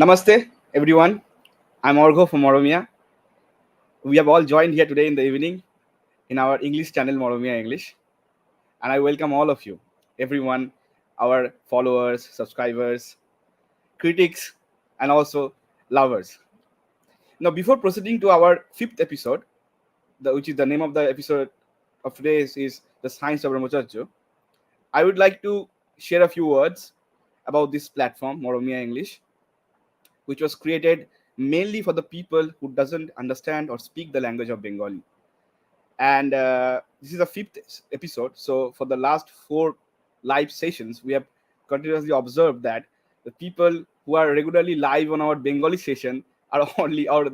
Namaste, everyone. I'm Orgo from Moromia. We have all joined here today in the evening in our English channel, Moromia English. And I welcome all of you, everyone, our followers, subscribers, critics, and also lovers. Now, before proceeding to our fifth episode, which is the name of the episode of today is The Science of Brahmacharya, I would like to share a few words about this platform, Moromia English, which was created mainly for the people who doesn't understand or speak the language of Bengali. And this is the fifth episode. So for the last four live sessions, we have continuously observed that the people who are regularly live on our Bengali session are only, or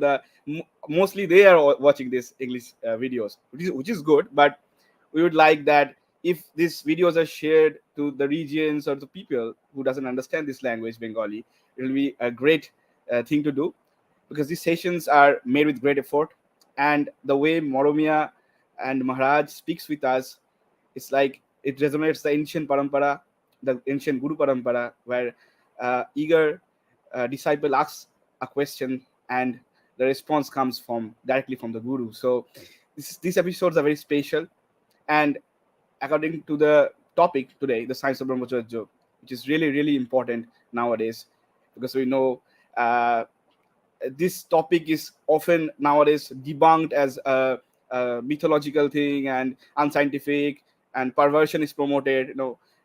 mostly they are watching these English videos, which is good. But we would like that if these videos are shared to the regions or the people who doesn't understand this language, Bengali, it will be a great thing to do, because these sessions are made with great effort. And the way Moromia and Maharaj speaks with us, it's like it resonates the ancient parampara, the ancient Guru parampara, where eager disciple asks a question and the response comes from directly from the Guru. So these episodes are very special. And according to the topic today, the science of Brahmacharya, which is really, really important nowadays, because we know this topic is often nowadays debunked as a mythological thing and unscientific, and perversion is promoted.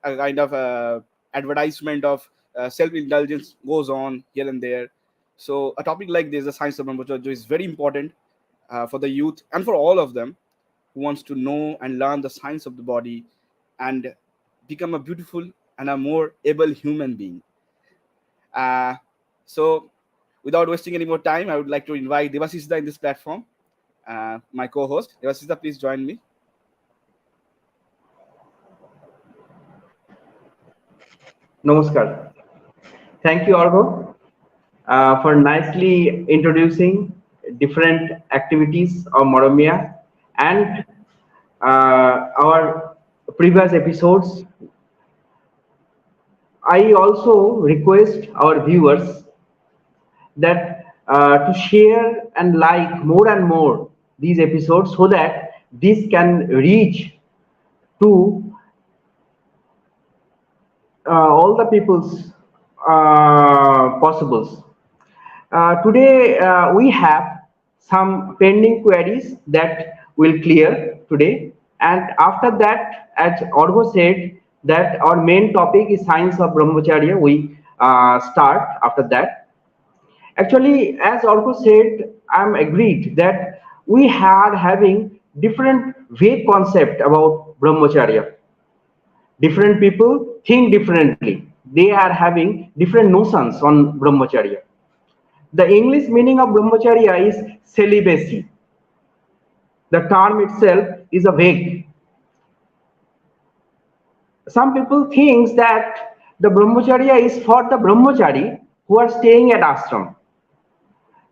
A kind of advertisement of self-indulgence goes on here and there. So a topic like this, the science of Brahmacharya, is very important for the youth and for all of them who wants to know and learn the science of the body and become a beautiful and a more able human being. Uh, so, without wasting any more time, I would like to invite Devasisda in this platform, my co-host. Devasisda, please join me. Namaskar. Thank you, Argo, for nicely introducing different activities of Moromia and our previous episodes. I also request our viewers that to share and like more and more these episodes so that this can reach to all the people's possibles. Today we have some pending queries that will clear today, and after that, as Orgo said, that our main topic is science of Brahmacharya. We start after that. Actually, as Orgo said, I'm agreed that we are having different vague concept about Brahmacharya. Different people think differently. They are having different notions on Brahmacharya. The English meaning of Brahmacharya is celibacy. The term itself is a vague. Some people think that the Brahmacharya is for the Brahmachari who are staying at ashram.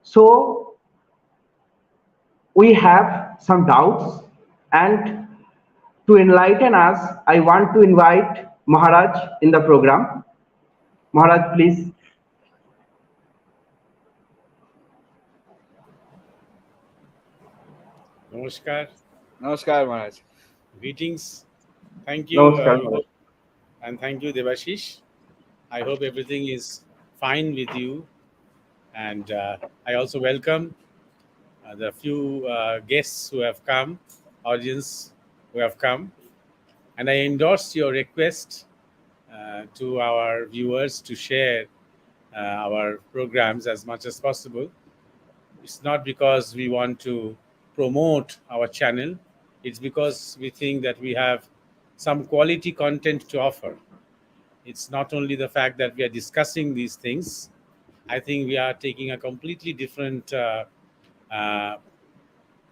So we have some doubts, and to enlighten us, I want to invite Maharaj in the program. Maharaj, please. Namaskar. Namaskar, Maharaj. Greetings. Thank you, Namaskar, Maharaj. and thank you, Devashish. I hope everything is fine with you, and I also welcome the few guests who have come, audience who have come, and I endorse your request to our viewers to share our programs as much as possible. It's not because we want to promote our channel, it's because we think that we have some quality content to offer. It's not only the fact that we are discussing these things. I think we are taking a completely different uh,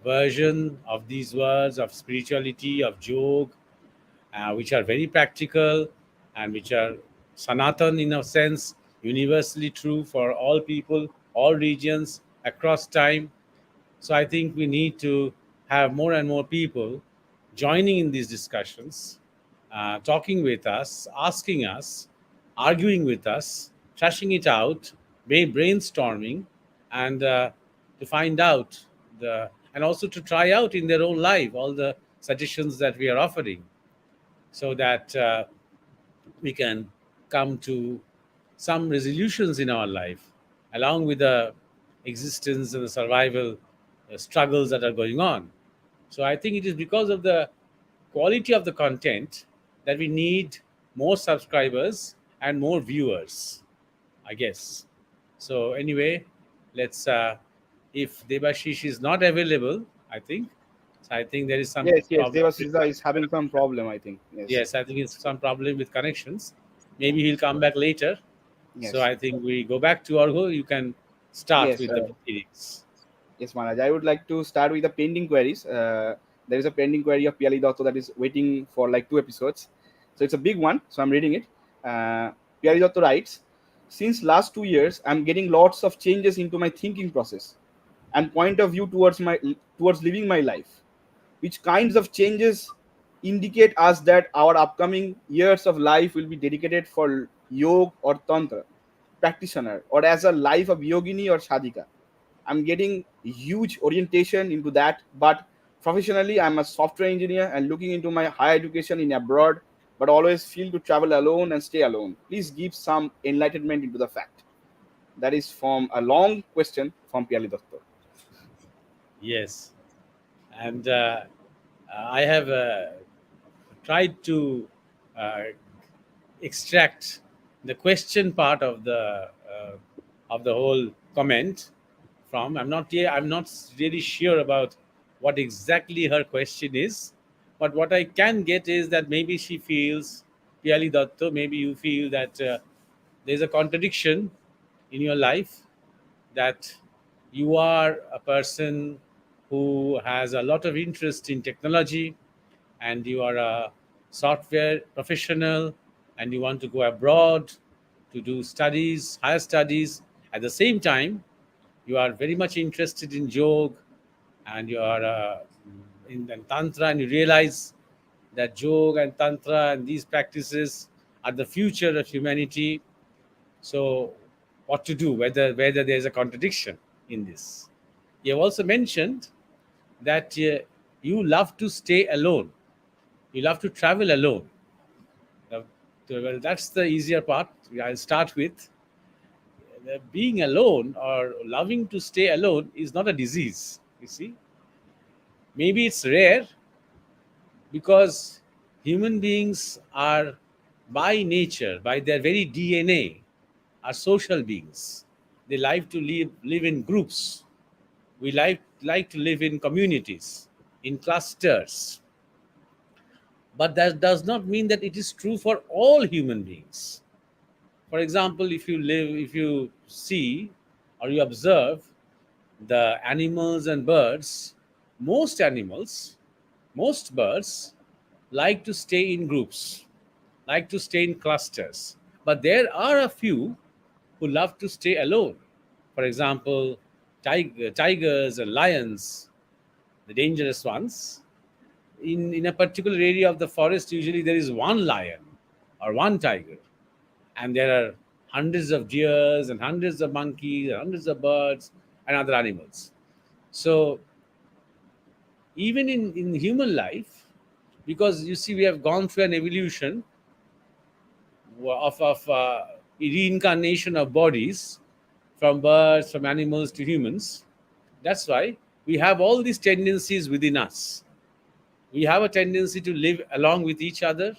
version of these words of spirituality, of yoga, which are very practical and which are Sanatan in a sense, universally true for all people, all regions, across time. So I think we need to have more and more people joining in these discussions, talking with us, asking us, arguing with us, trashing it out, brainstorming, and to find out and also to try out in their own life all the suggestions that we are offering, so that we can come to some resolutions in our life, along with the existence and the survival struggles that are going on. So I think it is because of the quality of the content that we need more subscribers and more viewers, I guess. So anyway, let's. If Debashish is not available, I think. So I think there is some Yes, yes. problem. Devashiza is having some problem, I think. Yes, Yes, I think it's some problem with connections. Maybe he'll come back later. So yes, I think we go back to Argo. You can start yes. with the proceedings. Yes, Manoj. I would like to start with the pending queries. There is a pending query of Piali Dotto that is waiting for like 2 episodes. So it's a big one. So I'm reading it. Piali Dotto writes, since last 2 years, I'm getting lots of changes into my thinking process and point of view towards living my life. Which kinds of changes indicate us that our upcoming years of life will be dedicated for yoga or tantra practitioner or as a life of yogini or sadhika. I'm getting huge orientation into that, but professionally I'm a software engineer and looking into my higher education in abroad, but always feel to travel alone and stay alone. Please give some enlightenment into the fact. That is from a long question from Piali Dotto. Yes, and I have tried to uh, extract the question part of the whole comment from. I'm not really sure about what exactly her question is, but what I can get is that maybe she feels, Piali Datto, maybe you feel that there's a contradiction in your life, that you are a person who has a lot of interest in technology, and you are a software professional, and you want to go abroad to do studies, higher studies. At the same time, you are very much interested in yoga, and you are in tantra, and you realize that yoga and tantra and these practices are the future of humanity. So, what to do? Whether there is a contradiction in this? You have also mentioned that you love to stay alone. You love to travel alone. Now, well, that's the easier part. I'll start with being alone or loving to stay alone is not a disease. You see, maybe it's rare because human beings are, by nature, by their very DNA, are social beings. They like to live in groups. We like to live in communities, in clusters. But that does not mean that it is true for all human beings. For example, if you see or you observe the animals and birds, most animals, most birds like to stay in groups, like to stay in clusters. But there are a few who love to stay alone. For example, tigers and lions, the dangerous ones. In a particular area of the forest, usually there is one lion or one tiger, and there are hundreds of deers and hundreds of monkeys and hundreds of birds and other animals. So even in human life, because you see we have gone through an evolution of reincarnation of bodies, from birds, from animals to humans. That's why we have all these tendencies within us. We have a tendency to live along with each other.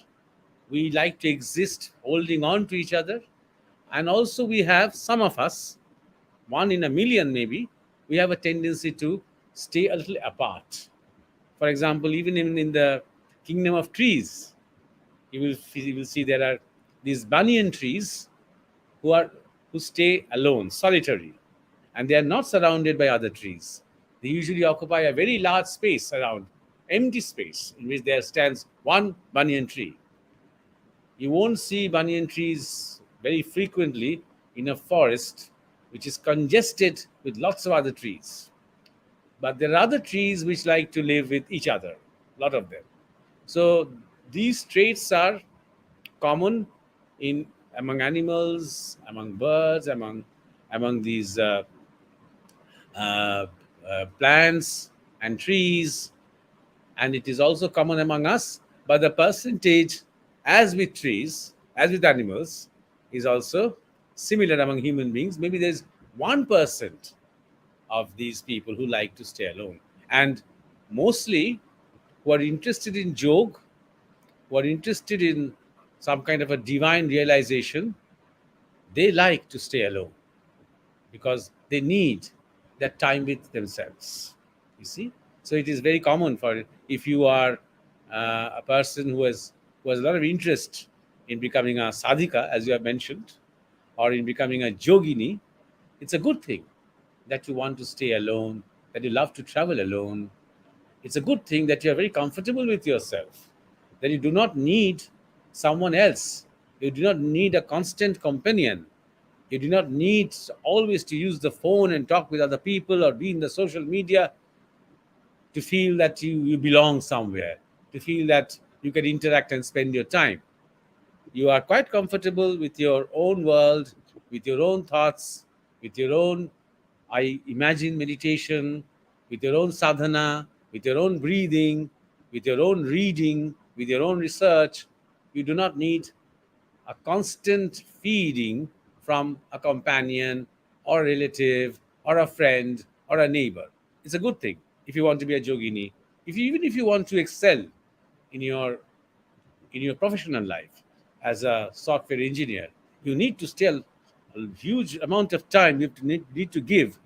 We like to exist holding on to each other. And also, we have some of us, one in a million maybe, we have a tendency to stay a little apart. For example, even in the kingdom of trees, you will see there are these banyan trees who are who stay alone, solitary, and they are not surrounded by other trees. They usually occupy a very large space around, empty space in which there stands one banyan tree. You won't see banyan trees very frequently in a forest which is congested with lots of other trees. But there are other trees which like to live with each other, a lot of them. So these traits are common in among animals, among birds, among among these uh, plants and trees, and it is also common among us. But the percentage, as with trees, as with animals, is also similar among human beings. Maybe there's 1% of these people who like to stay alone, and mostly who are interested in yoga, who are interested in some kind of a divine realization, they like to stay alone because they need that time with themselves. You see, so it is very common for, if you are a person who has a lot of interest in becoming a sadhika, as you have mentioned, or in becoming a yogini, it's a good thing that you want to stay alone, that you love to travel alone. It's a good thing that you are very comfortable with yourself, that you do not need someone else. You do not need a constant companion. You do not need always to use the phone and talk with other people or be in the social media to feel that you belong somewhere, to feel that you can interact and spend your time. You are quite comfortable with your own world, with your own thoughts, with your own, I imagine, meditation, with your own sadhana, with your own breathing, with your own reading, with your own research. You do not need a constant feeding from a companion or a relative or a friend or a neighbor. It's a good thing if you want to be a yogini. If you, even if you want to excel in your professional life as a software engineer, you need to still a huge amount of time you have to need to give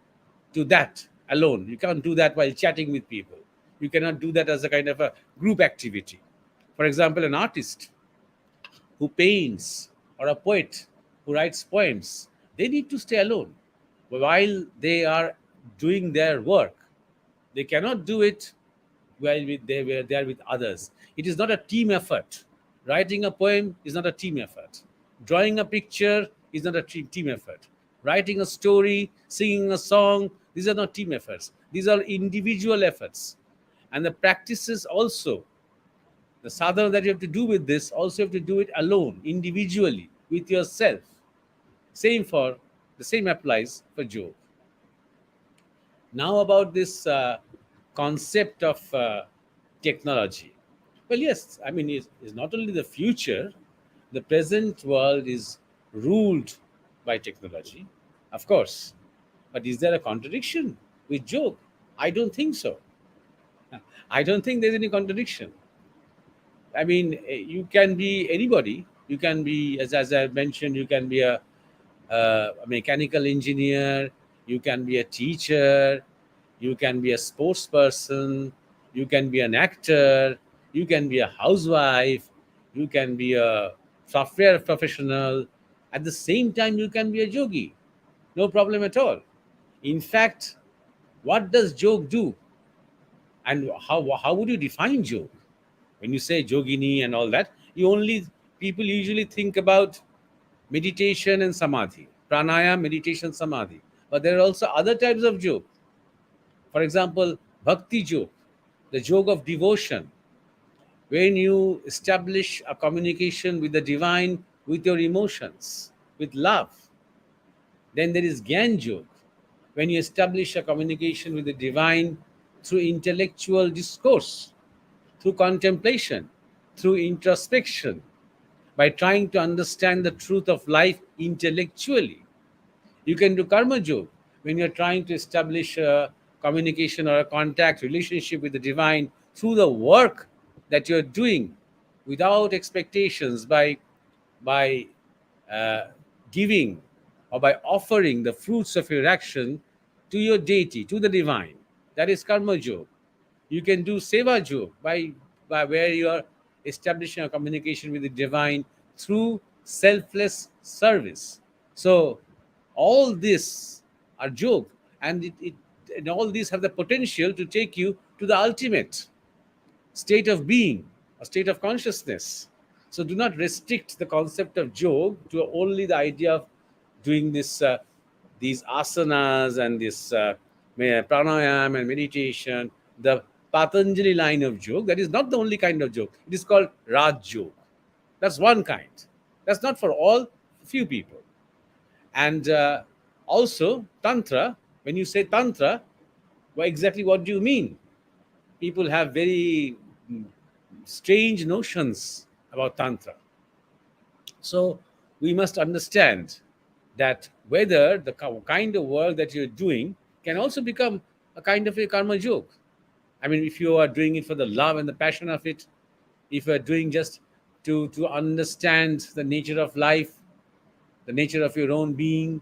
to that alone. You can't do that while chatting with people. You cannot do that as a kind of a group activity. For example, an artist who paints or a poet who writes poems, they need to stay alone while they are doing their work. They cannot do it while they were there with others. It is not a team effort. Writing a poem is not a team effort. Drawing a picture is not a team effort. Writing a story, singing a song, these are not team efforts. These are individual efforts. And the practices also, the sadhana that you have to do with this, also you have to do it alone, individually, with yourself. The same applies for yoga. Now about this concept of technology. Well, yes, I mean, it's not only the future, the present world is ruled by technology, of course. But is there a contradiction with yoga? I don't think so. I don't think there's any contradiction. I mean, you can be anybody. You can be, as I mentioned, you can be a mechanical engineer, you can be a teacher, you can be a sports person, you can be an actor, you can be a housewife, you can be a software professional. At the same time, you can be a yogi. No problem at all. In fact, what does yoga do? And how would you define yoga? When you say yogini and all that, you only people usually think about meditation and samadhi, pranayam, meditation, samadhi. But there are also other types of yoga. For example, bhakti yoga, the yoga of devotion, when you establish a communication with the divine, with your emotions, with love. Then there is Gyan Yoga, when you establish a communication with the divine through intellectual discourse, through contemplation, through introspection, by trying to understand the truth of life intellectually. You can do karma yoga when you're trying to establish a communication or a contact relationship with the divine through the work that you're doing without expectations, by uh, giving or by offering the fruits of your action to your deity, to the divine. That is karma yoga. You can do seva yoga by where you are establishing a communication with the divine through selfless service. So all this are yoga, and all these have the potential to take you to the ultimate state of being, a state of consciousness. So do not restrict the concept of yoga to only the idea of doing these asanas and this pranayam and meditation. The Patanjali line of yoga, that is not the only kind of yoga. It is called Raj Yoga. That's one kind. That's not for all, few people. And Also, Tantra, when you say Tantra, exactly what do you mean? People have very strange notions about Tantra. So we must understand that whether the kind of work that you're doing can also become a kind of a karma yoga. I mean, if you are doing it for the love and the passion of it, if you are doing just to understand the nature of life, the nature of your own being,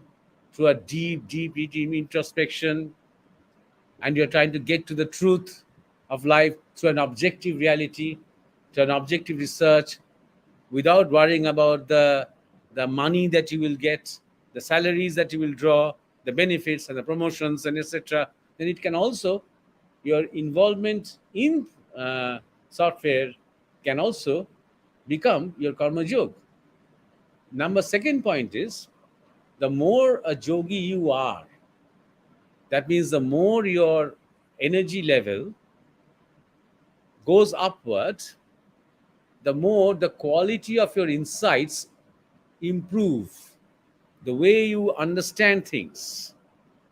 through a deep introspection, and you're trying to get to the truth of life through an objective reality, to an objective research, without worrying about the money that you will get, the salaries that you will draw, the benefits and the promotions and etc., then it can also, your involvement in software can also become your karma yoga. Number second point is, the more a yogi you are, that means the more your energy level goes upward, the more the quality of your insights improve. The way you understand things,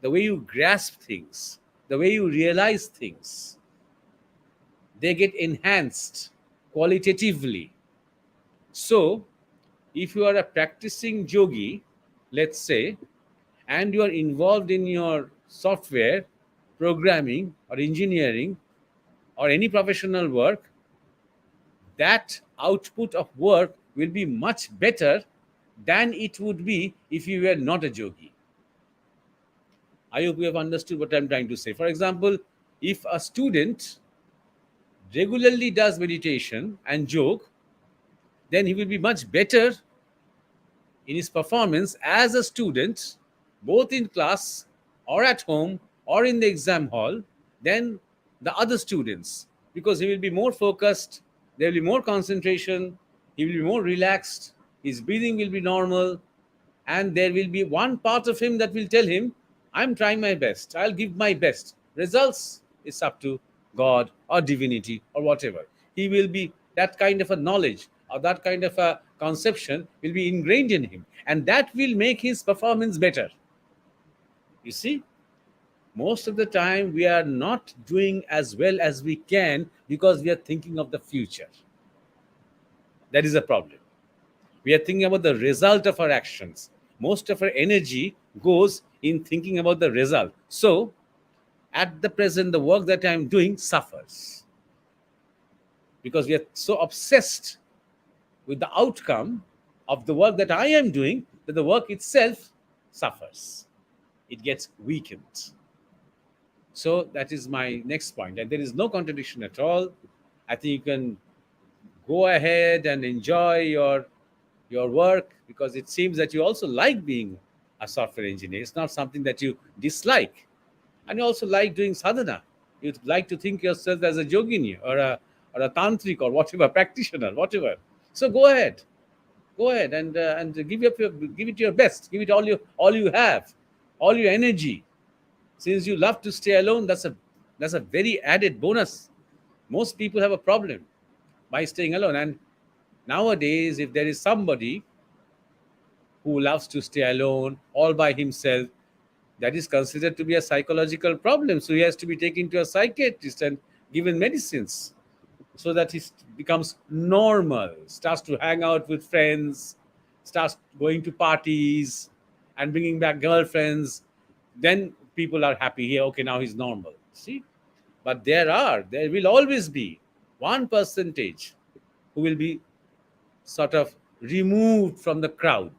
the way you grasp things, the way you realize things, they get enhanced qualitatively. So, if you are a practicing yogi, let's say, and you are involved in your software programming or engineering or any professional work, that output of work will be much better than it would be if you were not a yogi. I hope you have understood what I'm trying to say. For example, if a student regularly does meditation and yoga, then he will be much better in his performance as a student, both in class or at home or in the exam hall, than the other students, because he will be more focused, there will be more concentration, he will be more relaxed, his breathing will be normal, and there will be one part of him that will tell him, I'm trying my best, I'll give my best. Results is up to God or divinity or whatever. He will be, that kind of a knowledge or that kind of a conception will be ingrained in him, and that will make his performance better. You see, most of the time we are not doing as well as we can because we are thinking of the future. That is a problem. We are thinking about the result of our actions. Most of our energy goes in thinking about the result. So, at the present, the work that I'm doing suffers because we are so obsessed with the outcome of the work that I am doing that the work itself suffers. It gets weakened. So, that is my next point. And there is no contradiction at all. I think you can go ahead and enjoy your work, because it seems that you also like being a software engineer. It's not something that you dislike. And you also like doing sadhana. You like to think yourself as a yogini or a tantric or whatever, practitioner, whatever. So go ahead and give it your best. Give it all you have, all your energy. Since you love to stay alone, that's a very added bonus. Most people have a problem by staying alone, and nowadays, if there is somebody who loves to stay alone all by himself, that is considered to be a psychological problem. So he has to be taken to a psychiatrist and given medicines so that he becomes normal, starts to hang out with friends, starts going to parties and bringing back girlfriends. Then people are happy here. Okay, now he's normal. See? But there will always be one percentage who will be sort of removed from the crowd,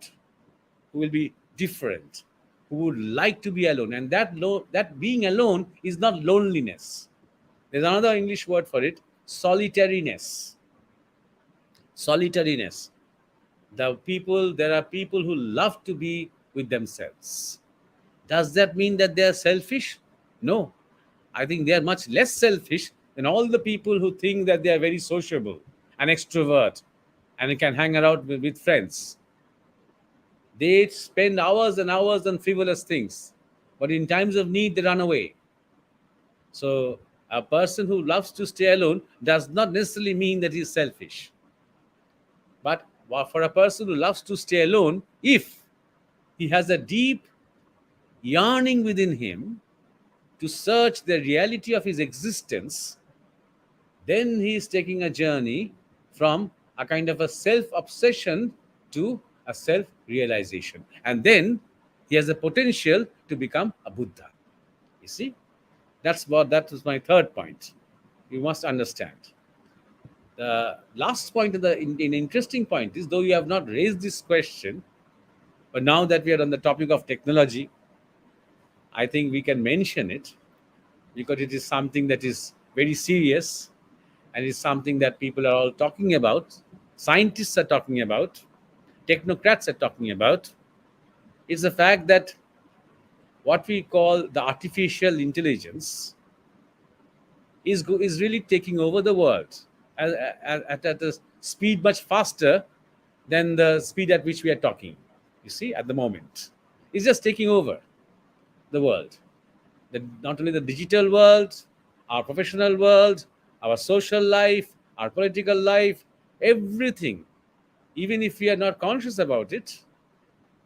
who will be different, who would like to be alone. And that being alone is not loneliness. There's another English word for it, solitariness. Solitariness. There are people who love to be with themselves. Does that mean that they are selfish? No. I think they are much less selfish than all the people who think that they are very sociable and extrovert and can hang around with friends. They spend hours and hours on frivolous things, but in times of need, they run away. So, a person who loves to stay alone does not necessarily mean that he's selfish. But for a person who loves to stay alone, if he has a deep yearning within him to search the reality of his existence, then he is taking a journey from a kind of a self obsession to a self realization. And then he has the potential to become a Buddha. You see, that was my third point. You must understand. The last point, in interesting point is, though you have not raised this question, but now that we are on the topic of technology, I think we can mention it because it is something that is very serious and is something that people are all talking about. Scientists are talking about, technocrats are talking about. It's the fact that what we call the artificial intelligence is really taking over the world at a speed much faster than the speed at which we are talking. You see, at the moment, it's just taking over the world. Not only the digital world, our professional world, our social life, our political life, everything. Even if we are not conscious about it,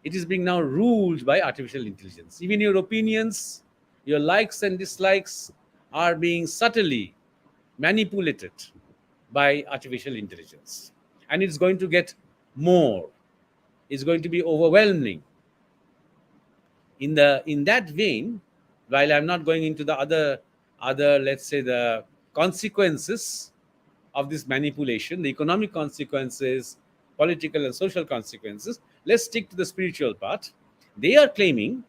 it is being now ruled by artificial intelligence. Even your opinions, your likes and dislikes are being subtly manipulated by artificial intelligence. And it's going to get more. It's going to be overwhelming. In that vein, while I'm not going into the other, let's say, the consequences of this manipulation, the economic consequences, political and social consequences, let's stick to the spiritual part. They are claiming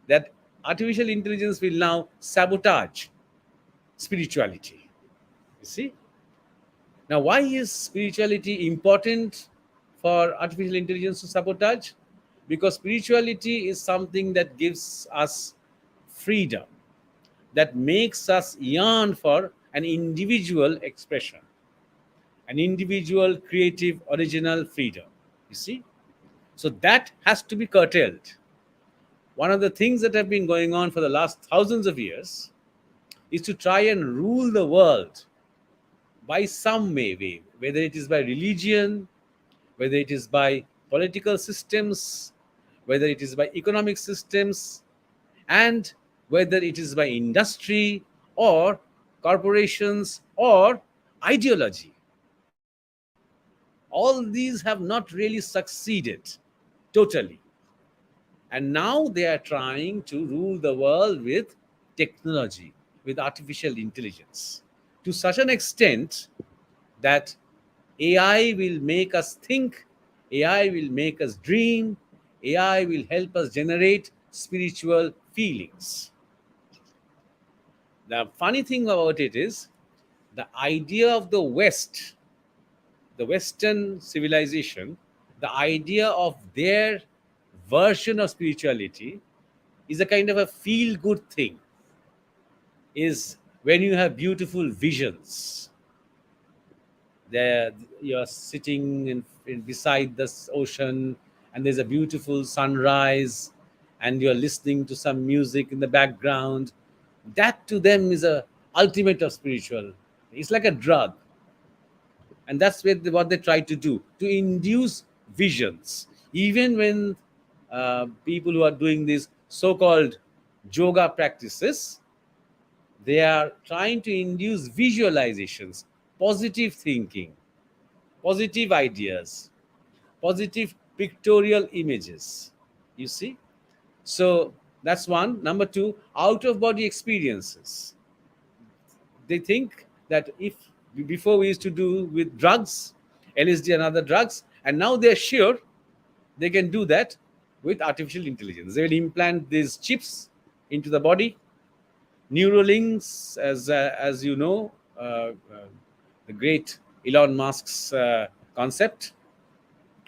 that artificial intelligence will now sabotage spirituality. You see, now why is spirituality important for artificial intelligence to sabotage? Because spirituality is something that gives us freedom, that makes us yearn for an individual expression, an individual creative original freedom. You see, so that has to be curtailed. One of the things that have been going on for the last thousands of years is to try and rule the world by some way, whether it is by religion, whether it is by political systems, whether it is by economic systems, and whether it is by industry or corporations or ideology. All these have not really succeeded totally. And now they are trying to rule the world with technology, with artificial intelligence, to such an extent that AI will make us think, AI will make us dream, AI will help us generate spiritual feelings. The funny thing about it is the idea of the Western civilization, the idea of their version of spirituality is a kind of a feel good thing. Is when you have beautiful visions. There, you're sitting beside this ocean, and there's a beautiful sunrise, and you're listening to some music in the background. That to them is a ultimate of spiritual. It's like a drug, and that's what they try to do, to induce visions. Even when people who are doing these so-called yoga practices, they are trying to induce visualizations, positive thinking, positive ideas, positive pictorial images. You see? So that's one. Number two, out of body experiences. They think that if before we used to do with drugs, LSD and other drugs, and now they're sure they can do that with artificial intelligence. They will implant these chips into the body, Neuralinks, as you know, the great Elon Musk's concept.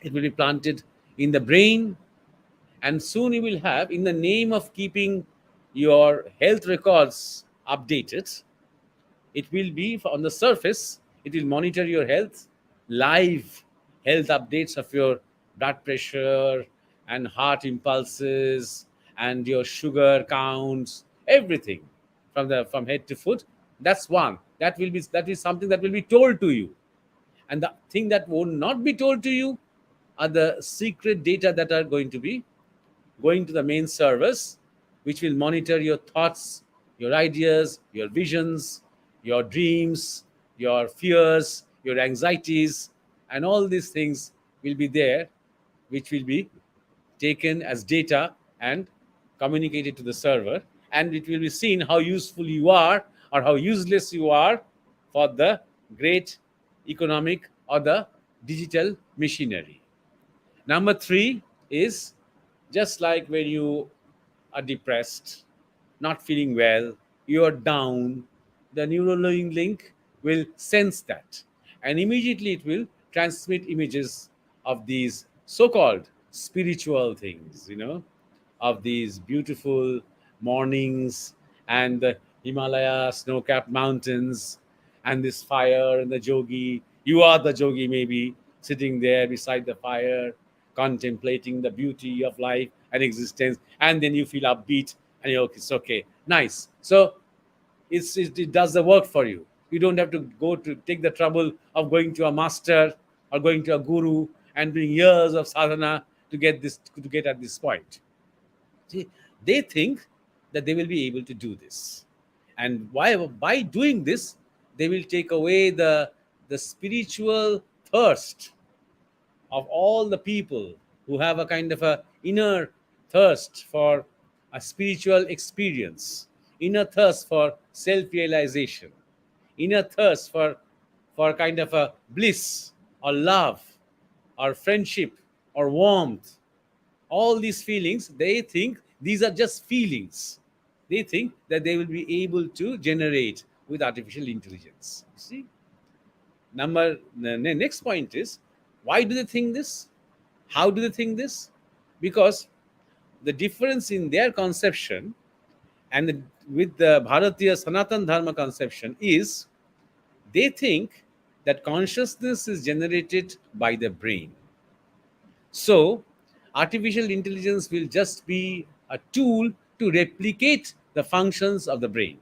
It will be planted in the brain, and soon you will have, in the name of keeping your health records updated, it will be on the surface. It will monitor your health, live health updates of your blood pressure and heart impulses and your sugar counts, everything from head to foot. That's one. That is something that will be told to you. And the thing that will not be told to you are the secret data that are going to be going to the main servers, which will monitor your thoughts, your ideas, your visions, your dreams, your fears, your anxieties, and all these things will be there, which will be taken as data and communicated to the server, and it will be seen how useful you are or how useless you are for the great economic or the digital machinery. Number three is, just like when you are depressed, not feeling well, you are down, the neuralink link will sense that, and immediately it will transmit images of these so-called spiritual things, of these beautiful mornings and the Himalaya snow-capped mountains and this fire and the yogi. You are the yogi, maybe sitting there beside the fire, contemplating the beauty of life and existence, and then you feel upbeat and you're okay, it's okay, nice. So it does the work for you. You don't have to go to take the trouble of going to a master or going to a guru and doing years of sadhana to get at this point. See, they think that they will be able to do this, and why by doing this they will take away the spiritual thirst of all the people who have a kind of a inner thirst for a spiritual experience, inner thirst for self-realization, inner thirst for kind of a bliss or love or friendship or warmth. All these feelings, they think these are just feelings. They think that they will be able to generate with artificial intelligence. You see, the next point is, why do they think this? How do they think this? Because the difference in their conception and with the Bharatiya Sanatan Dharma conception is, they think that consciousness is generated by the brain. So, artificial intelligence will just be a tool to replicate the functions of the brain.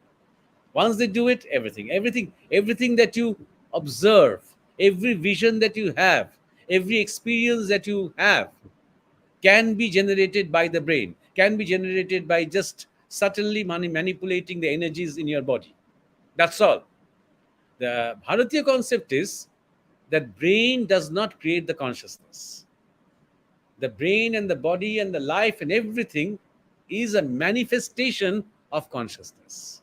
Once they do it, everything that you observe, every vision that you have, every experience that you have can be generated by the brain, can be generated by just subtly manipulating the energies in your body. That's all. The Bharatiya concept is that brain does not create the consciousness. The brain and the body and the life and everything is a manifestation of consciousness.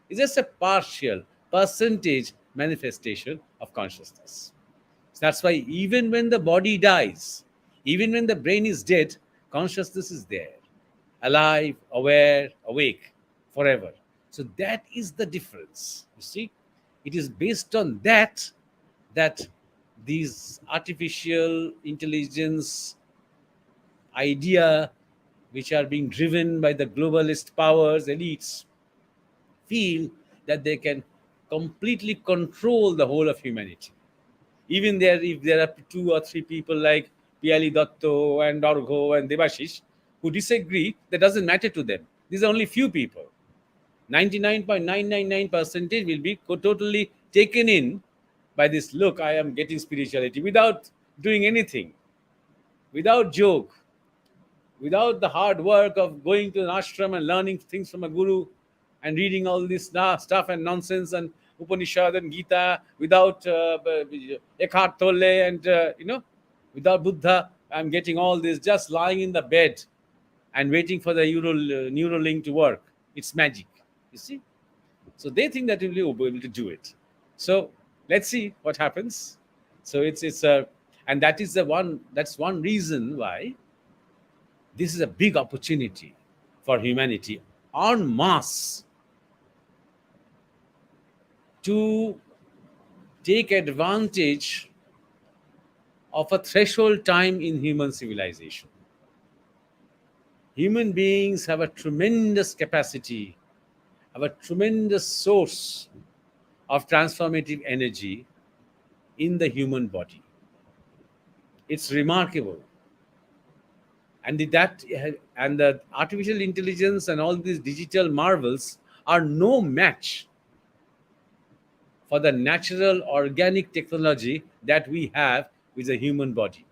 It's just a partial percentage manifestation of consciousness. So that's why even when the body dies, even when the brain is dead, consciousness is there, alive, aware, awake, forever. So that is the difference. You see, it is based on that these artificial intelligence idea, which are being driven by the globalist powers, elites, feel that they can completely control the whole of humanity. Even there, if there are two or three people like Piali Datto and Dorgo and Devashish who disagree, that doesn't matter to them. These are only few people. 99.999% will be totally taken in by this. Look, I am getting spirituality without doing anything, without joke, without the hard work of going to an ashram and learning things from a guru and reading all this stuff and nonsense and Upanishad and Gita, without Eckhart Tolle and, without Buddha, I'm getting all this just lying in the bed and waiting for the Neuralink to work. It's magic, you see. So they think that we'll be able to do it. So let's see what happens. So it's a, and that is the one. That's one reason why this is a big opportunity for humanity en masse to take advantage of a threshold time in human civilization. Human beings have a tremendous capacity, have a tremendous source of transformative energy in the human body. It's remarkable. And the artificial intelligence and all these digital marvels are no match for the natural organic technology that we have with the human body.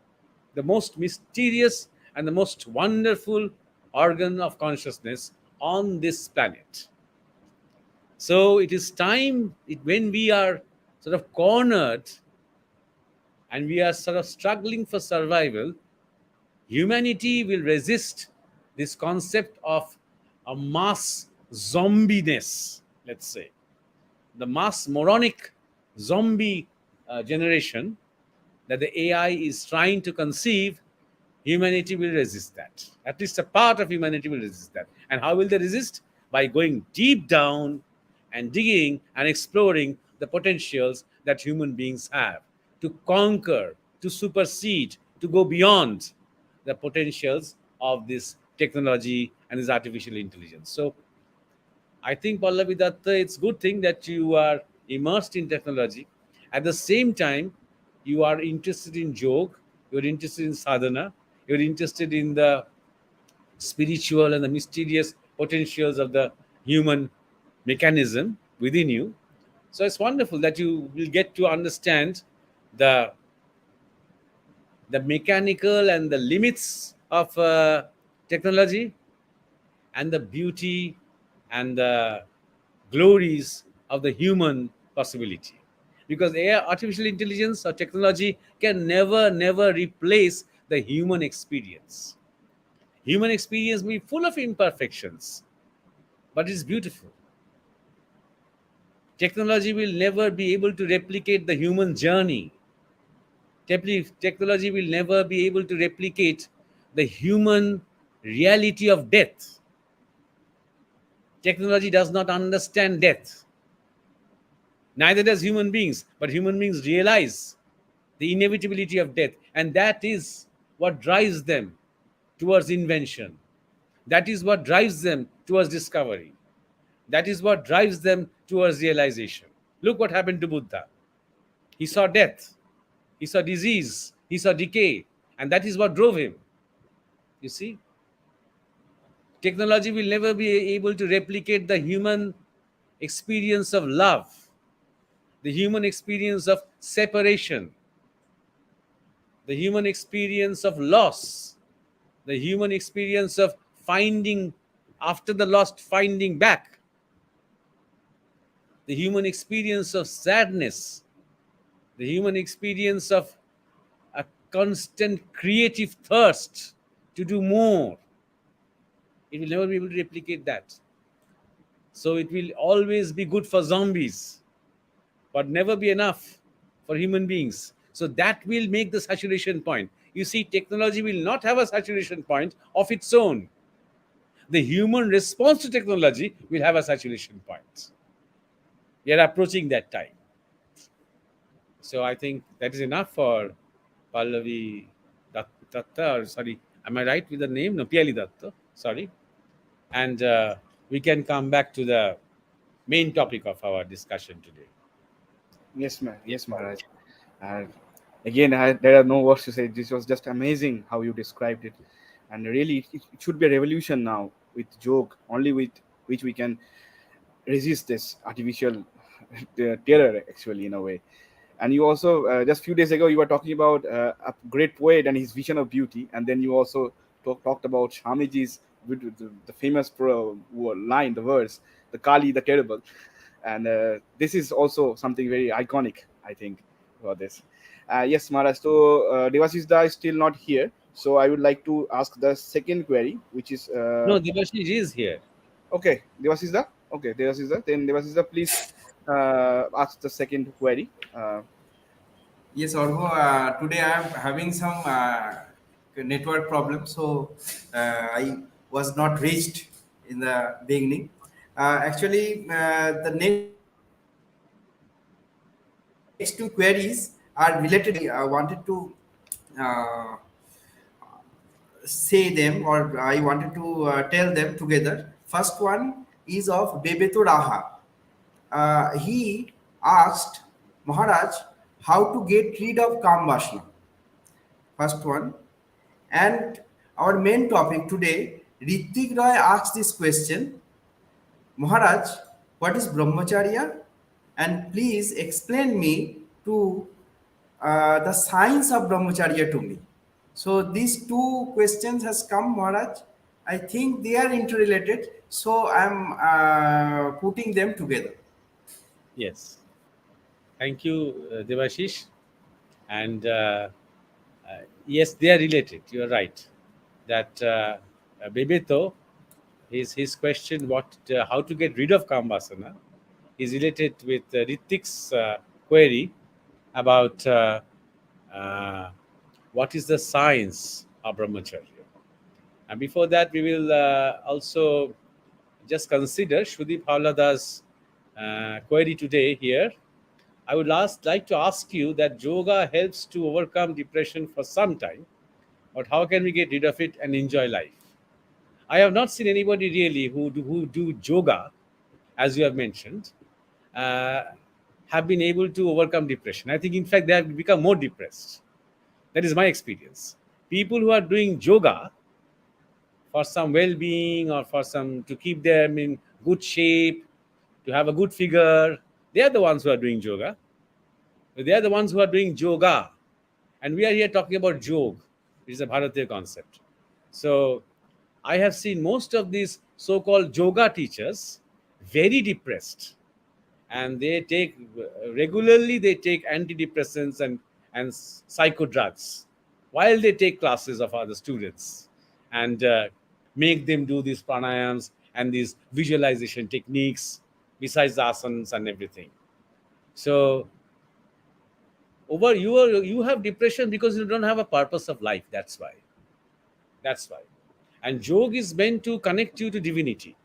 The most mysterious and the most wonderful organ of consciousness on this planet. So it is time when we are sort of cornered and we are sort of struggling for survival, humanity will resist this concept of a mass zombiness, let's say. The mass moronic zombie generation that the AI is trying to conceive, humanity will resist that. At least a part of humanity will resist that. And how will they resist? By going deep down and digging and exploring the potentials that human beings have to conquer, to supersede, to go beyond the potentials of this technology and this artificial intelligence. So I think, Pallavi Datta, it's good thing that you are immersed in technology. At the same time, you are interested in yoga, you're interested in sadhana, you're interested in the spiritual and the mysterious potentials of the human mechanism within you. So it's wonderful that you will get to understand the the mechanical and the limits of technology and the beauty and the glories of the human possibility. Because AI, artificial intelligence or technology can never replace the human experience. Human experience may be full of imperfections, but it's beautiful. Technology will never be able to replicate the human journey. Technology will never be able to replicate the human reality of death. Technology does not understand death. Neither does human beings, but human beings realize the inevitability of death, and that is what drives them towards invention. That is what drives them towards discovery. That is what drives them towards realization. Look what happened to Buddha. He saw death, he saw disease, he saw decay, and that is what drove him. You see, technology will never be able to replicate the human experience of love, the human experience of separation, the human experience of loss, the human experience of finding after the lost, finding back, the human experience of sadness, the human experience of a constant creative thirst to do more. It will never be able to replicate that. So it will always be good for zombies, but never be enough for human beings. So that will make the saturation point. You see, technology will not have a saturation point of its own. The human response to technology will have a saturation point. We are approaching that time. So I think that is enough for Pallavi Datta, or sorry, am I right with the name? No, Piali Datta, sorry. And we can come back to the main topic of our discussion today. Yes, Maharaj. Uh, Again, there are no words to say. This was just amazing how you described it, and really, it should be a revolution now with joke, only with which we can resist this artificial terror, actually, in a way. And you also, just few days ago, you were talking about a great poet and his vision of beauty, and then you also talked about Shamiji's the famous line, the verse, the Kali, the terrible. And this is also something very iconic, I think, for this. Yes, Maharaj. So Devasisda is still not here, so I would like to ask the second query, which is No, Devashish is here. okay, Devasisda. Okay, Devasisda. Then Devasisda, please ask the second query. Yes, Orgo, today I am having some network problem, so I was not reached in the beginning. Actually, the next two queries are related to technology. I wanted to uh, say them, or I wanted to tell them together. First one is of Bebeto Raha. He asked Maharaj how to get rid of Kambashna. First one. And our main topic today, Ritik Roy asked this question, Maharaj, what is Brahmacharya? And please explain me to the science of Brahmacharya to me. So these two questions has come, Maharaj, I think they are interrelated, so I'm putting them together. Yes. Thank you, Devashish. And yes, they are related. You're right. That Bebeto, his question, how to get rid of Kambasana, is related with Ritik's query about uh, what is the science of Brahmacharya. And before that, we will also just consider Shudip Havlada's query today here. I would like to ask you that yoga helps to overcome depression for some time, but how can we get rid of it and enjoy life? I have not seen anybody really who do yoga, as you have mentioned, uh, have been able to overcome depression. I think, in fact, they have become more depressed. That is my experience. People who are doing yoga for some well-being or for some to keep them in good shape, to have a good figure, they are the ones who are doing yoga. They are the ones who are doing yoga, and we are here talking about jog, which is a Bharatiya concept. So I have seen most of these so-called yoga teachers very depressed, and they take regularly they take antidepressants and psycho drugs while they take classes of other students, and make them do these pranayams and these visualization techniques besides the asanas and everything. So over you have depression because you don't have a purpose of life. That's why. And yoga is meant to connect you to divinity.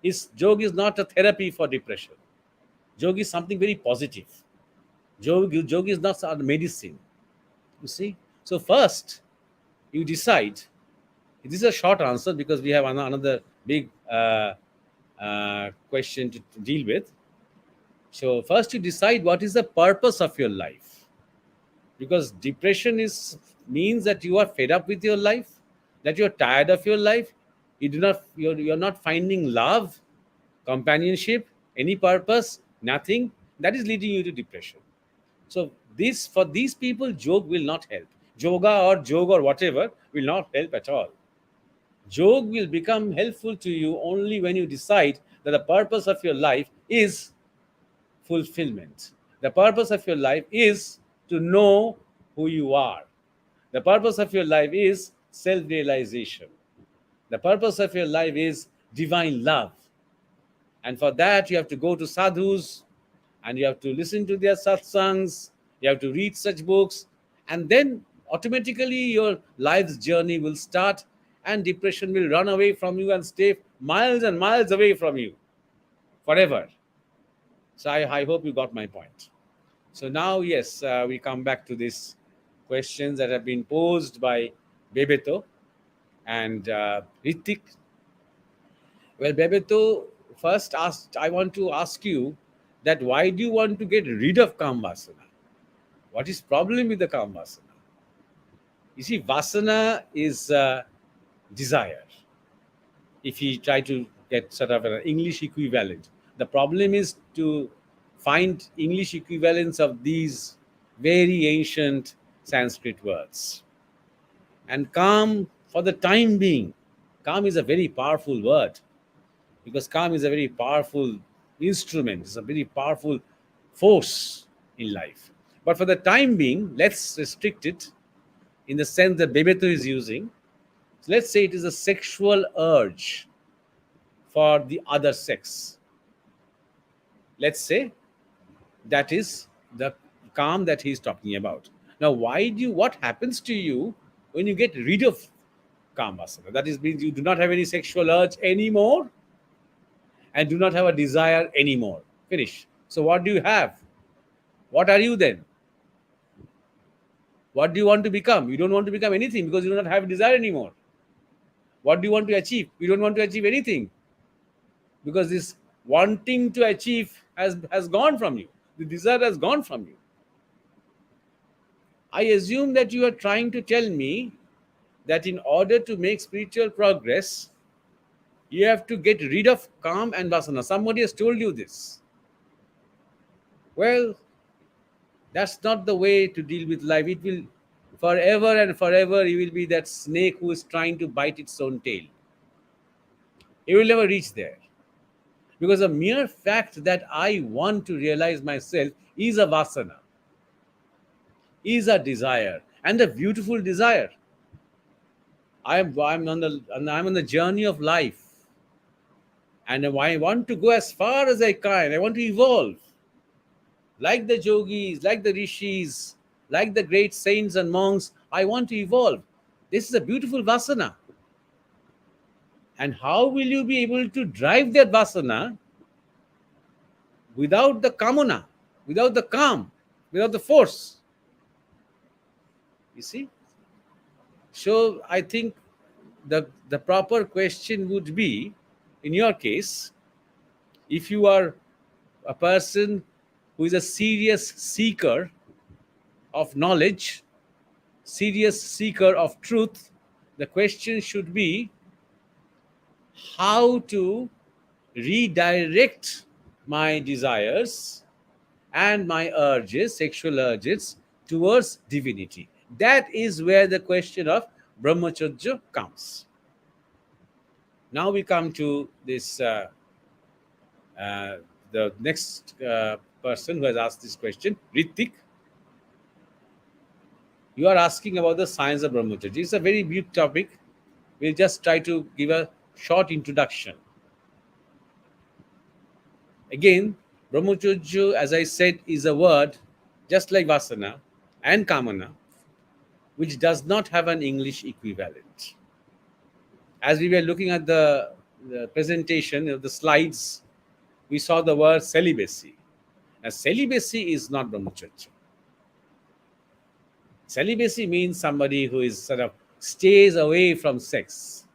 Is yoga is not a therapy for depression. Yoga is something very positive. Yoga is not a medicine. You see. So first, you decide. This is a short answer because we have another big question to deal with. So first, you decide what is the purpose of your life, because depression is means that you are fed up with your life, that you're tired of your life, you're not finding love, companionship, any purpose, nothing. That is leading you to depression. So this for these people, yoga will not help. Yoga or whatever will not help at all. Yoga will become helpful to you only when you decide that the purpose of your life is fulfillment. The purpose of your life is to know who you are. The purpose of your life is self realization. The purpose of your life is divine love. And for that, you have to go to sadhus, and you have to listen to their satsangs, you have to read such books, and then automatically your life's journey will start, and depression will run away from you and stay miles and miles away from you forever. So I hope you got my point. So now, yes, we come back to these questions that have been posed by Bebeto and Ritik. Well, Bebeto, first asked, I want to ask you that why do you want to get rid of Kamvasana? What is problem with the Kamvasana? You see, Vasana is desire. If you try to get sort of an English equivalent, the problem is to find English equivalents of these very ancient Sanskrit words. And calm, for the time being, calm is a very powerful word, because calm is a very powerful instrument, it's a very powerful force in life. But for the time being, let's restrict it in the sense that Bebeto is using. So let's say it is a sexual urge for the other sex. Let's say that is the calm that he's talking about. Now, what happens to you when you get rid of Kamasana? That is, means you do not have any sexual urge anymore and do not have a desire anymore. Finish. So, what do you have? What are you then? What do you want to become? You don't want to become anything because you do not have desire anymore. What do you want to achieve? You don't want to achieve anything because this wanting to achieve has gone from you. The desire has gone from you. I assume that you are trying to tell me that in order to make spiritual progress, you have to get rid of calm and vasana. Somebody has told you this. Well, that's not the way to deal with life. It will forever and forever, you will be that snake who is trying to bite its own tail. You will never reach there. Because the mere fact that I want to realize myself is a vasana, is a desire, and a beautiful desire. I'm on the journey of life, and I want to go as far as I can. I want to evolve, like the yogis, like the rishis, like the great saints and monks. I want to evolve. This is a beautiful vasana. And how will you be able to drive that vasana without the kamana, without the calm, without the force? You see? So I think the proper question would be, in your case, if you are a person who is a serious seeker of knowledge, serious seeker of truth, the question should be how to redirect my desires and my urges, sexual urges, towards divinity. That is where the question of brahmacharya comes. Now we come to this uh, the next person who has asked this question, Ritik. You are asking about the science of brahmacharya. It's a very big topic. We'll just try to give a short introduction. Again, brahmacharya, as I said, is a word just like vasana and kamana, which does not have an English equivalent. As we were looking at the presentation of the slides, we saw the word celibacy. Now, celibacy is not brahmacharya. Celibacy means somebody who is sort of stays away from sex,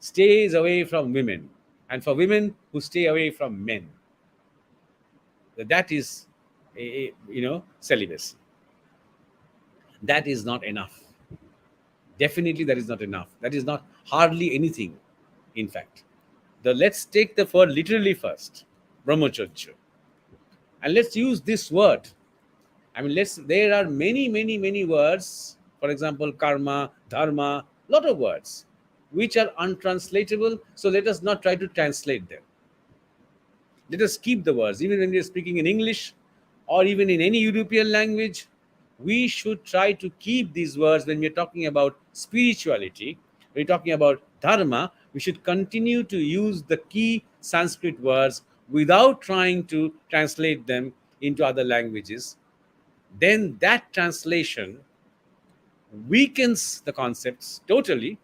stays away from women, and for women who stay away from men. That is, celibacy. That is not enough. Definitely, that is not enough. That is not hardly anything, in fact. Let's take the word literally first, brahmacharya, and let's use this word. I mean, there are many, many, many words. For example, karma, dharma, lot of words which are untranslatable. So let us not try to translate them. Let us keep the words. Even when we are speaking in English or even in any European language, we should try to keep these words when we're talking about spirituality. We're talking about dharma. We should continue to use the key Sanskrit words without trying to translate them into other languages. Then that translation weakens the concepts totally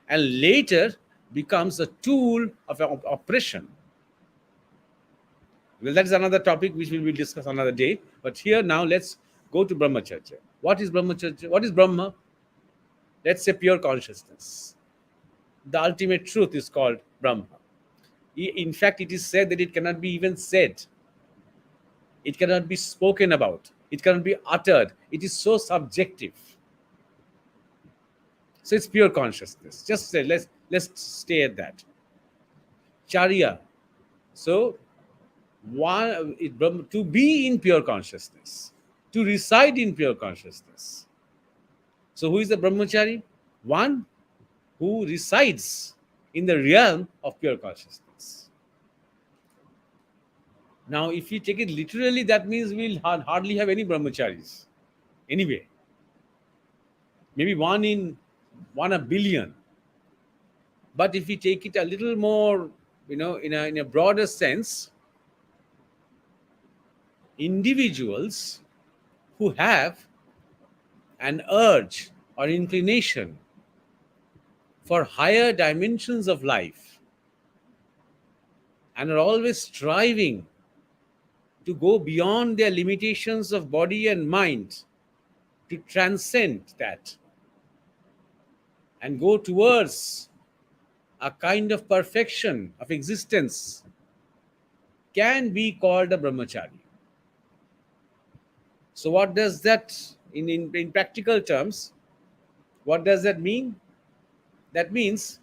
and later becomes a tool of oppression. Well, that is another topic which we will discuss another day. But here now let's go to brahmacharya. What is brahmacharya? What is Brahma? Let's say pure consciousness. The ultimate truth is called Brahma. In fact, it is said that it cannot be even said. It cannot be spoken about. It cannot be uttered. It is so subjective. So it's pure consciousness. Just say, let's stay at that. Charya. So to be in pure consciousness, to reside in pure consciousness. So who is the brahmachari? One who resides in the realm of pure consciousness. Now, if you take it literally, that means we'll hardly have any brahmacharis. Anyway, maybe one in a billion. But if we take it a little more, in a broader sense, individuals who have an urge or inclination for higher dimensions of life and are always striving to go beyond their limitations of body and mind, to transcend that and go towards a kind of perfection of existence, can be called a brahmachari. So what does that, in practical terms, what does that mean? That means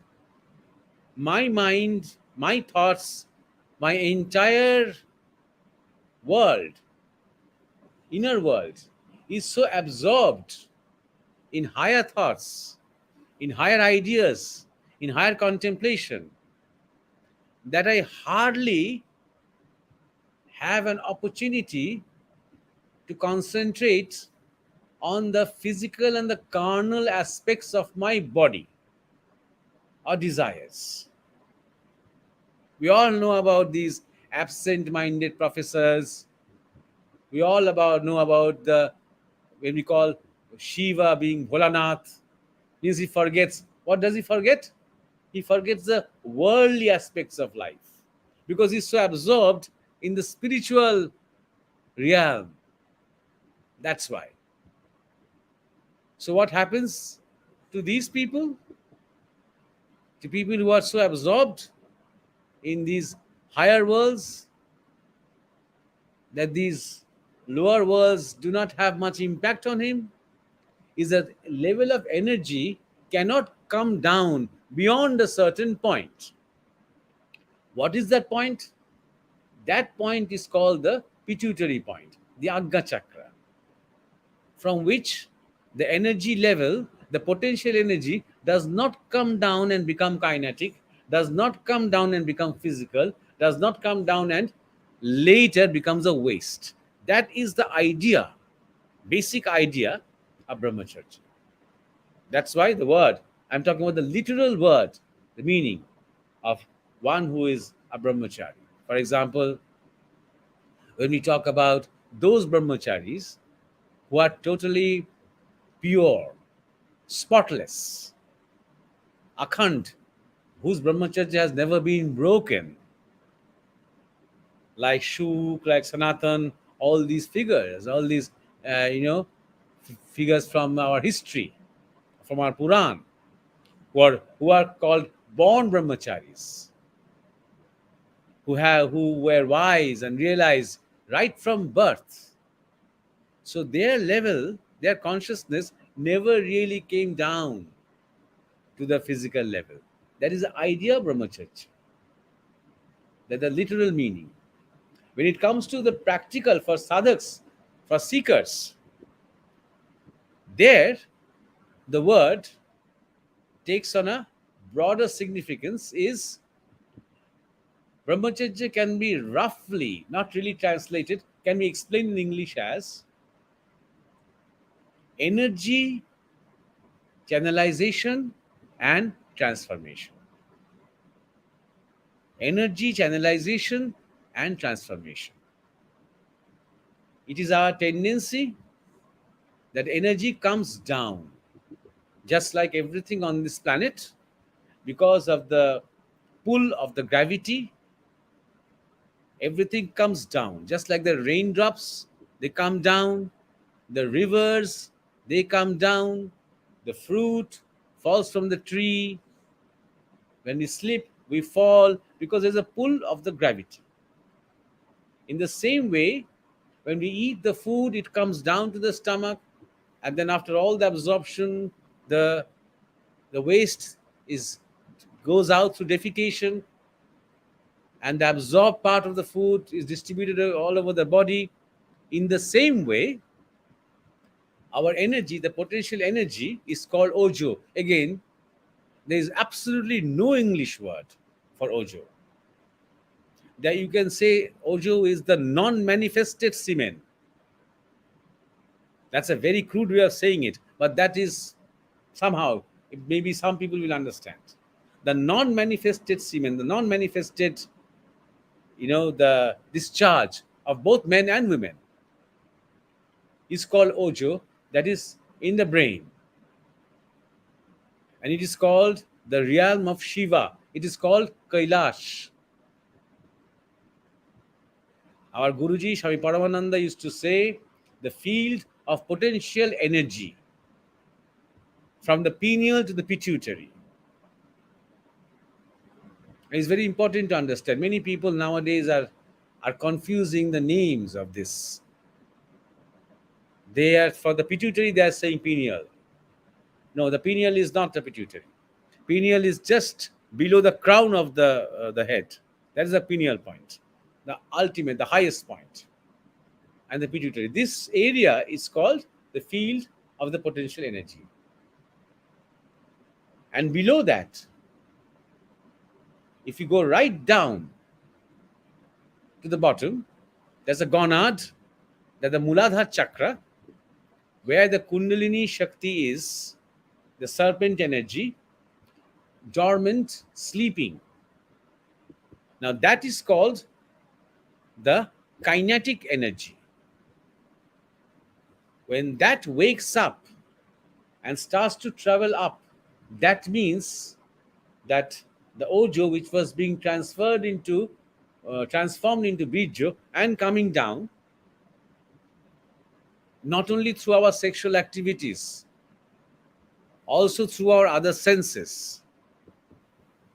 my mind, my thoughts, my entire world, inner world, is so absorbed in higher thoughts, in higher ideas, in higher contemplation, that I hardly have an opportunity to concentrate on the physical and the carnal aspects of my body or desires. We all know about these absent minded professors. We all know about the, when we call Shiva being Bholanath, means he forgets. What does he forget? He forgets the worldly aspects of life because he's so absorbed in the spiritual realm. That's why. So, what happens to these people? To people who are so absorbed in these higher worlds that these lower worlds do not have much impact on him, is that level of energy cannot come down beyond a certain point. What is that point? That point is called the pituitary point, the Agga chakra, from which the energy level, the potential energy, does not come down and become kinetic, does not come down and become physical, does not come down and later becomes a waste. That is the idea, basic idea of brahmacharya. That's why the word, I'm talking about the literal word, the meaning of one who is a brahmachari. For example, when we talk about those brahmacharis who are totally pure, spotless, akhand, whose brahmacharya has never been broken, like Shuk, like Sanatan, all these figures, all these, figures from our history, from our Puran, who are called born brahmacharis, who were wise and realized right from birth. So their level, their consciousness never really came down to the physical level. That is the idea of brahmacharya. That the literal meaning. When it comes to the practical for sadhaks, for seekers, there the word takes on a broader significance. Is brahmacharya can be roughly, not really translated, can be explained in English as energy channelization and transformation. Energy channelization and transformation. It is our tendency that energy comes down, just like everything on this planet, because of the pull of the gravity. Everything comes down, just like the raindrops, they come down, the rivers, they come down, the fruit falls from the tree. When we slip, we fall because there's a pull of the gravity. In the same way, when we eat the food, it comes down to the stomach, and then after all the absorption, the waste is goes out through defecation, and the absorbed part of the food is distributed all over the body. In the same way, our energy, the potential energy, is called ojo. Again, there is absolutely no English word for ojo. That you can say ojo is the non-manifested semen. That's a very crude way of saying it, but that is somehow, maybe some people will understand. The non-manifested semen, the non-manifested, the discharge of both men and women is called ojo, that is in the brain. And it is called the realm of Shiva. It is called Kailash. Our Guruji, Swami Paramananda, used to say the field of potential energy from the pineal to the pituitary. It's very important to understand. Many people nowadays are confusing the names of this. They are, for the pituitary, they are saying pineal. No, the pineal is not the pituitary. Pineal is just below the crown of the head. That is the pineal point, the ultimate, the highest point. And the pituitary. This area is called the field of the potential energy. And below that, If you go right down to the bottom, there's a gonad, there's the Muladhara chakra, where the Kundalini Shakti is, the serpent energy, dormant, sleeping. Now that is called the kinetic energy. When that wakes up and starts to travel up, that means that the Ojo, which was being transformed into Bijo and coming down, not only through our sexual activities, also through our other senses,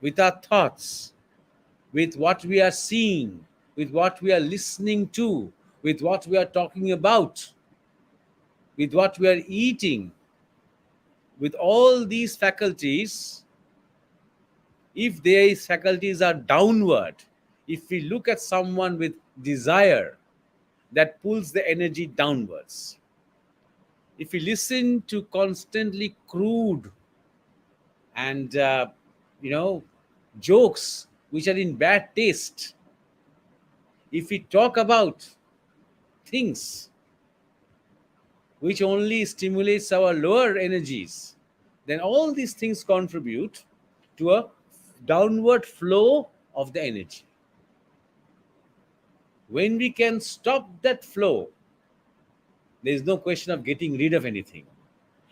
with our thoughts, with what we are seeing, with what we are listening to, with what we are talking about, with what we are eating, with all these faculties, if these faculties are downward, if we look at someone with desire, that pulls the energy downwards. If we listen to constantly crude and jokes which are in bad taste, if we talk about things which only stimulates our lower energies, then all these things contribute to a downward flow of the energy. When we can stop that flow, there is no question of getting rid of anything.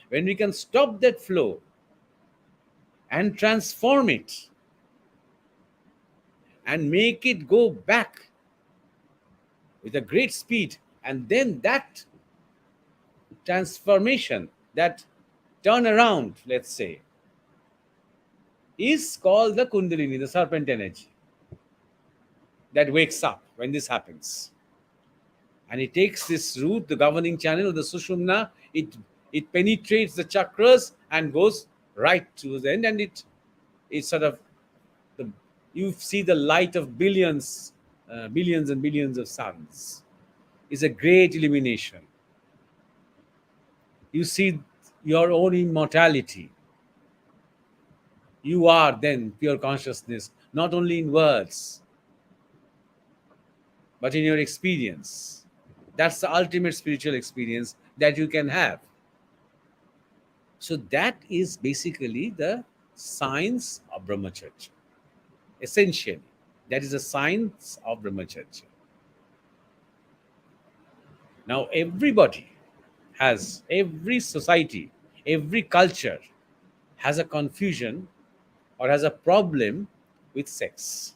When we can stop that flow and transform it and make it go back with a great speed, and then that transformation, that turnaround, let's say, is called the Kundalini, the serpent energy that wakes up when this happens. And it takes this route, the governing channel of the Sushumna, it penetrates the chakras and goes right to the end, and it sort of, you see the light of billions and billions of suns. It's a great illumination. You see your own immortality. You are then pure consciousness, not only in words, but in your experience. That's the ultimate spiritual experience that you can have. So that is basically the science of Brahmacharya. Essentially, that is the science of Brahmacharya. Now, every society, every culture has a confusion or has a problem with sex.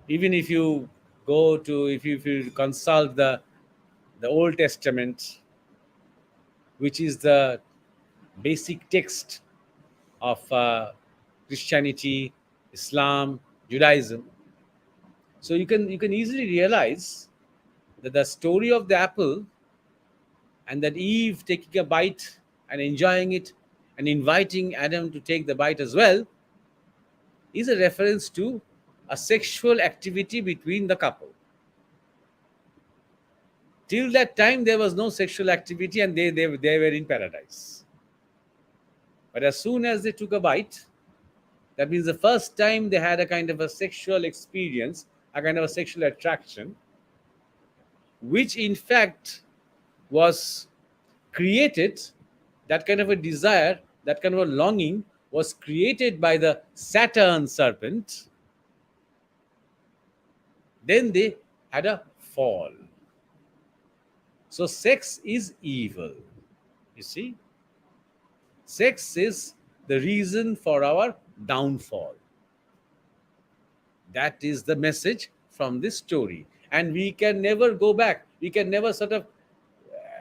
Even if you if you consult the Old Testament, which is the basic text of Christianity, Islam, Judaism, so you can easily realize that the story of the apple and that Eve taking a bite and enjoying it and inviting Adam to take the bite as well is a reference to a sexual activity between the couple. Till that time, there was no sexual activity and they were in paradise. But as soon as they took a bite, that means the first time they had a kind of a sexual experience, a kind of a sexual attraction, which in fact was created, that kind of a desire, that kind of a longing was created by the Saturn serpent. Then they had a fall. So sex is evil. You see? Sex is the reason for our downfall. That is the message from this story. And we can never go back. We can never sort of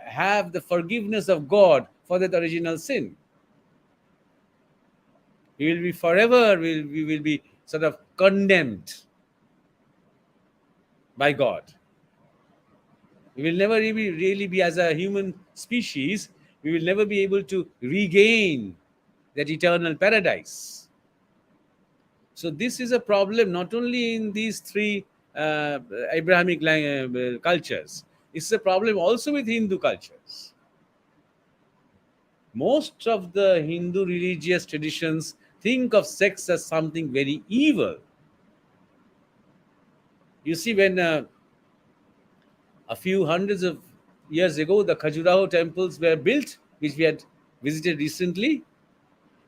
have the forgiveness of God for that original sin. We will be forever, we will be sort of condemned by God. We will never really be, as a human species, we will never be able to regain that eternal paradise. So this is a problem not only in these three Abrahamic cultures. It's a problem also with Hindu cultures. Most of the Hindu religious traditions think of sex as something very evil. You see, when a few hundreds of years ago, the Khajuraho temples were built, which we had visited recently,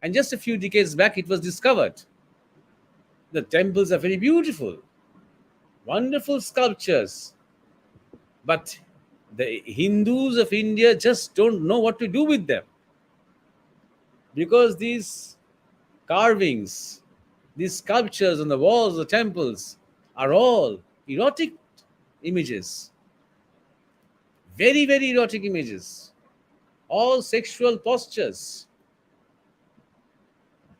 and just a few decades back, it was discovered. The temples are very beautiful, wonderful sculptures, but the Hindus of India just don't know what to do with them because these carvings, these sculptures on the walls of the temples are all erotic images, very, very erotic images, all sexual postures,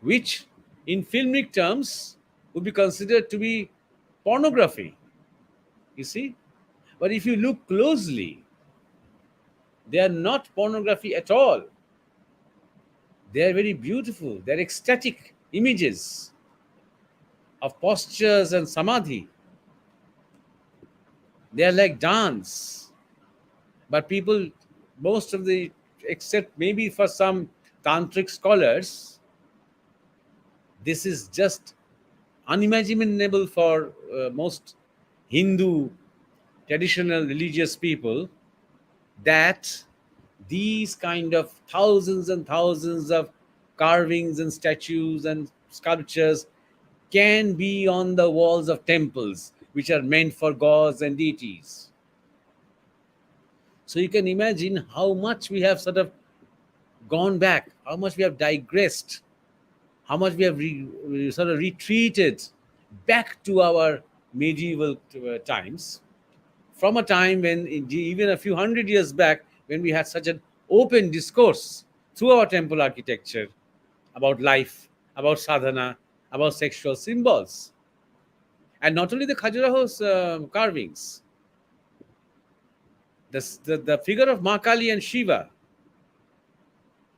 which in filmic terms would be considered to be pornography, you see. But if you look closely, they are not pornography at all. They are very beautiful, they're ecstatic images of postures and samadhi. They are like dance. But people, most of the, except maybe for some tantric scholars, this is just unimaginable for most Hindu traditional religious people, that these kind of thousands and thousands of carvings and statues and sculptures can be on the walls of temples which are meant for gods and deities. So you can imagine how much we have sort of gone back, how much we have digressed, how much we have sort of retreated back to our medieval times, from a time when, even a few hundred years back, when we had such an open discourse through our temple architecture about life, about sadhana, about sexual symbols. And not only the Khajuraho's carvings, the figure of Makali and Shiva,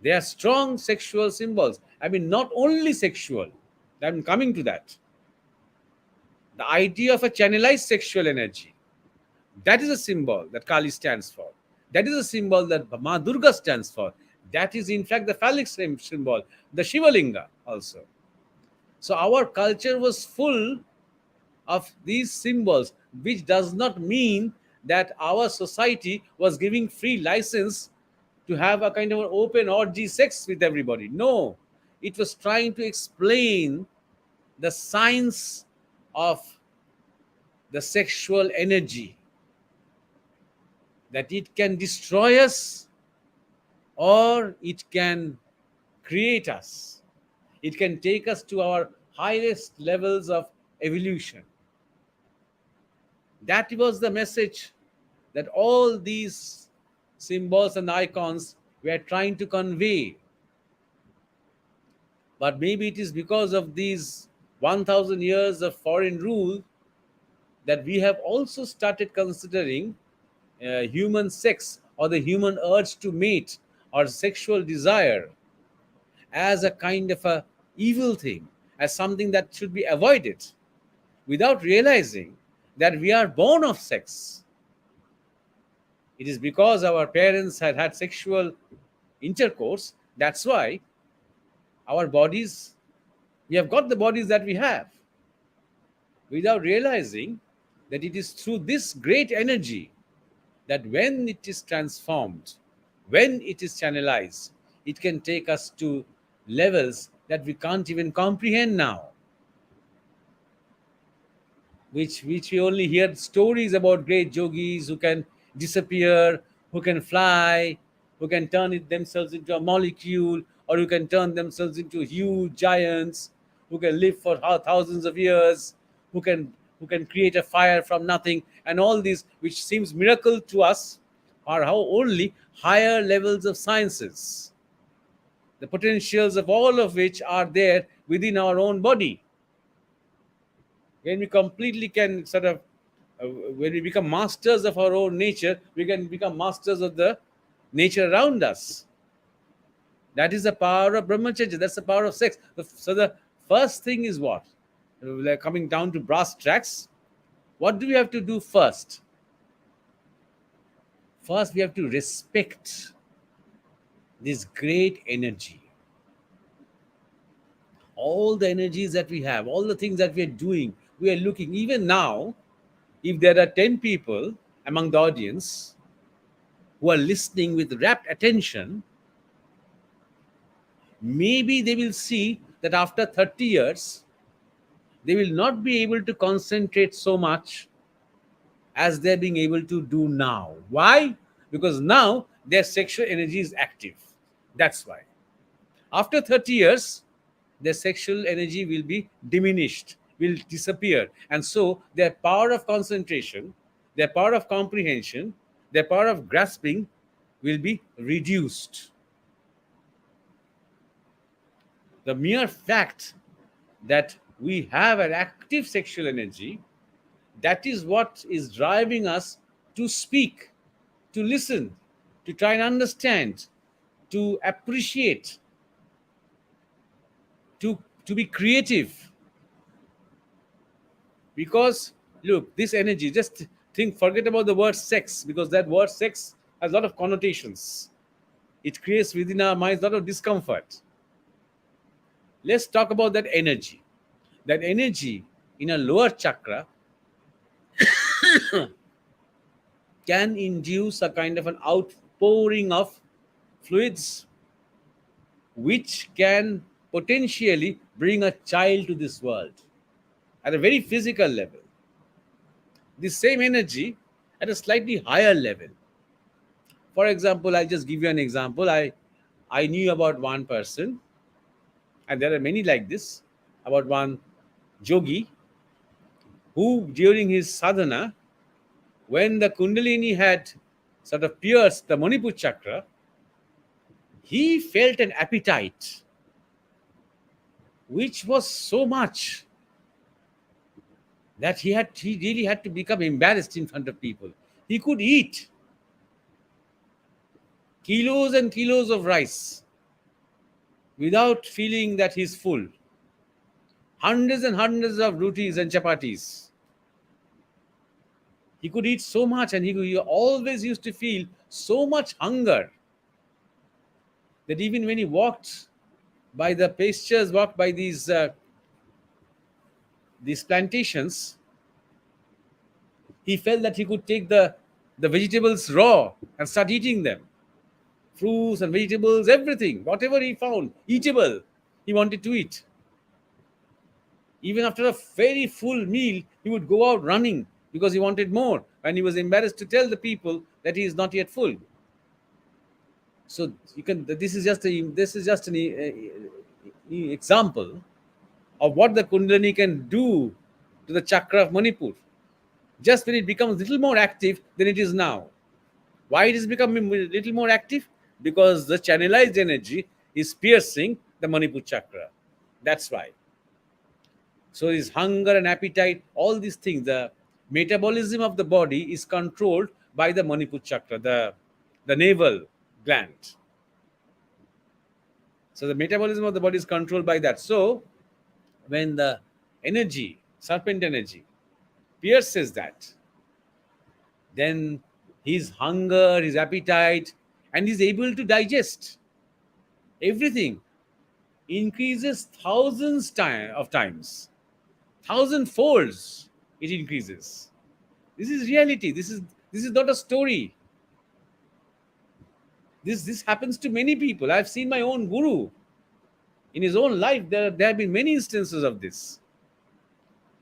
they are strong sexual symbols. I mean, not only sexual, I'm coming to that. The idea of a channelized sexual energy, that is a symbol that Kali stands for. That is a symbol that Ma Durga stands for. That is, in fact, the phallic symbol, the Shivalinga also. So our culture was full of these symbols, which does not mean that our society was giving free license to have a kind of an open orgy sex with everybody. No, it was trying to explain the science of the sexual energy, that it can destroy us or it can create us. It can take us to our highest levels of evolution. That was the message that all these symbols and icons were trying to convey. But maybe it is because of these 1000 years of foreign rule that we have also started considering human sex or the human urge to mate or sexual desire as a kind of a evil thing, as something that should be avoided, without realizing that we are born of sex. It is because our parents had had sexual intercourse, that's why our bodies, we have got the bodies that we have, without realizing that it is through this great energy that when it is transformed, when it is channelized, it can take us to levels that we can't even comprehend now, which we only hear stories about great yogis who can disappear, who can fly, who can turn it themselves into a molecule, or who can turn themselves into huge giants, who can live for thousands of years, who can create a fire from nothing, and all these, which seems miracle to us, are how only higher levels of sciences, the potentials of all of which are there within our own body. When we completely can sort of when we become masters of our own nature, we can become masters of the nature around us. That is the power of brahmacharya, that's the power of sex. So the first thing is what, like coming down to brass tracks, what do we have to do first? First we have to respect this great energy. all the energies that we have, all the things that we are doing, we are looking. Even now, if there are 10 people among the audience who are listening with rapt attention, maybe they will see that after 30 years, they will not be able to concentrate so much as they're being able to do now. Why? Because now their sexual energy is active. That's why. After 30 years, their sexual energy will be diminished, will disappear. And so their power of concentration, their power of comprehension, their power of grasping will be reduced. The mere fact that we have an active sexual energy, that is what is driving us to speak, to listen, to try and understand, to appreciate, to be creative. Because look, this energy, just think, forget about the word sex, because that word sex has a lot of connotations. It creates within our minds a lot of discomfort. Let's talk about that energy. That energy in a lower chakra can induce a kind of an outpouring of fluids which can potentially bring a child to this world at a very physical level. The same energy at a slightly higher level. For example, I'll just give you an example. I knew about one person, and there are many like this, about one yogi who, during his sadhana, when the Kundalini had sort of pierced the Manipur chakra, he felt an appetite which was so much that he really had to become embarrassed in front of people. He could eat kilos and kilos of rice without feeling that he's full. Hundreds and hundreds of rotis and chapatis. He could eat so much, and he always used to feel so much hunger that even when he walked by the pastures, walked by these plantations, he felt that he could take the vegetables raw and start eating them. Fruits and vegetables, everything, whatever he found eatable, he wanted to eat. Even after a very full meal, he would go out running because he wanted more, and he was embarrassed to tell the people that he is not yet full. So you can. This is just an example of what the Kundalini can do to the chakra of Manipur. Just when it becomes a little more active than it is now. Why it is becoming a little more active? Because the channelized energy is piercing the Manipur chakra. That's why. So his hunger and appetite, all these things, the metabolism of the body is controlled by the Manipur chakra, the navel gland. So the metabolism of the body is controlled by that. So when the energy, serpent energy, pierces that, then his hunger, his appetite, and he's able to digest everything increases of times, thousand folds it increases. This is reality. This is not a story. This happens to many people. I've seen my own guru in his own life. There have been many instances of this.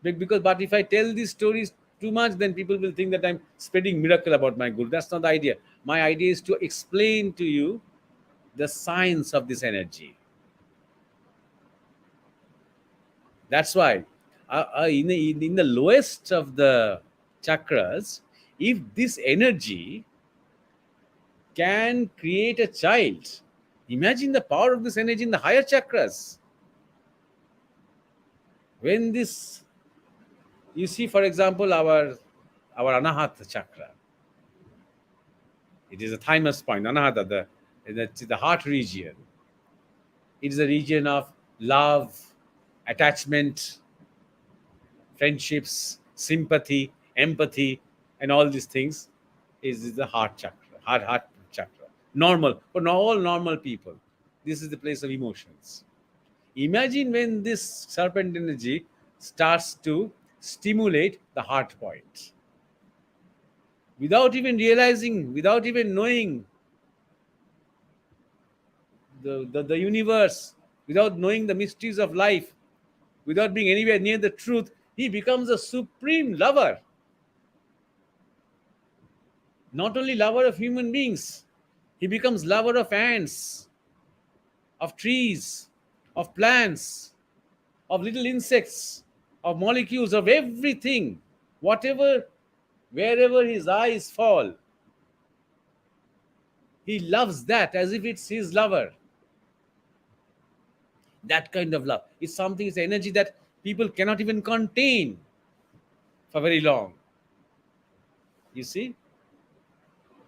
But if I tell these stories too much, then people will think that I'm spreading miracle about my guru. That's not the idea. My idea is to explain to you the science of this energy. That's why in the lowest of the chakras, if this energy can create a child, imagine the power of this energy in the higher chakras. When this, you see, for example, our anahata chakra, it is a thymus point. Anahata, the heart region. It is a region of love, attachment, friendships, sympathy, empathy, and all these things. Is the heart chakra, heart chakra. Normal for all normal people. This is the place of emotions. Imagine when this serpent energy starts to stimulate the heart point without even realizing, without even knowing the universe, without knowing the mysteries of life, without being anywhere near the truth, he becomes a supreme lover. Not only lover of human beings, he becomes lover of ants, of trees, of plants, of little insects, of molecules, of everything. Whatever, wherever his eyes fall, he loves that as if it's his lover. That kind of love is something, it's energy that people cannot even contain for very long. You see?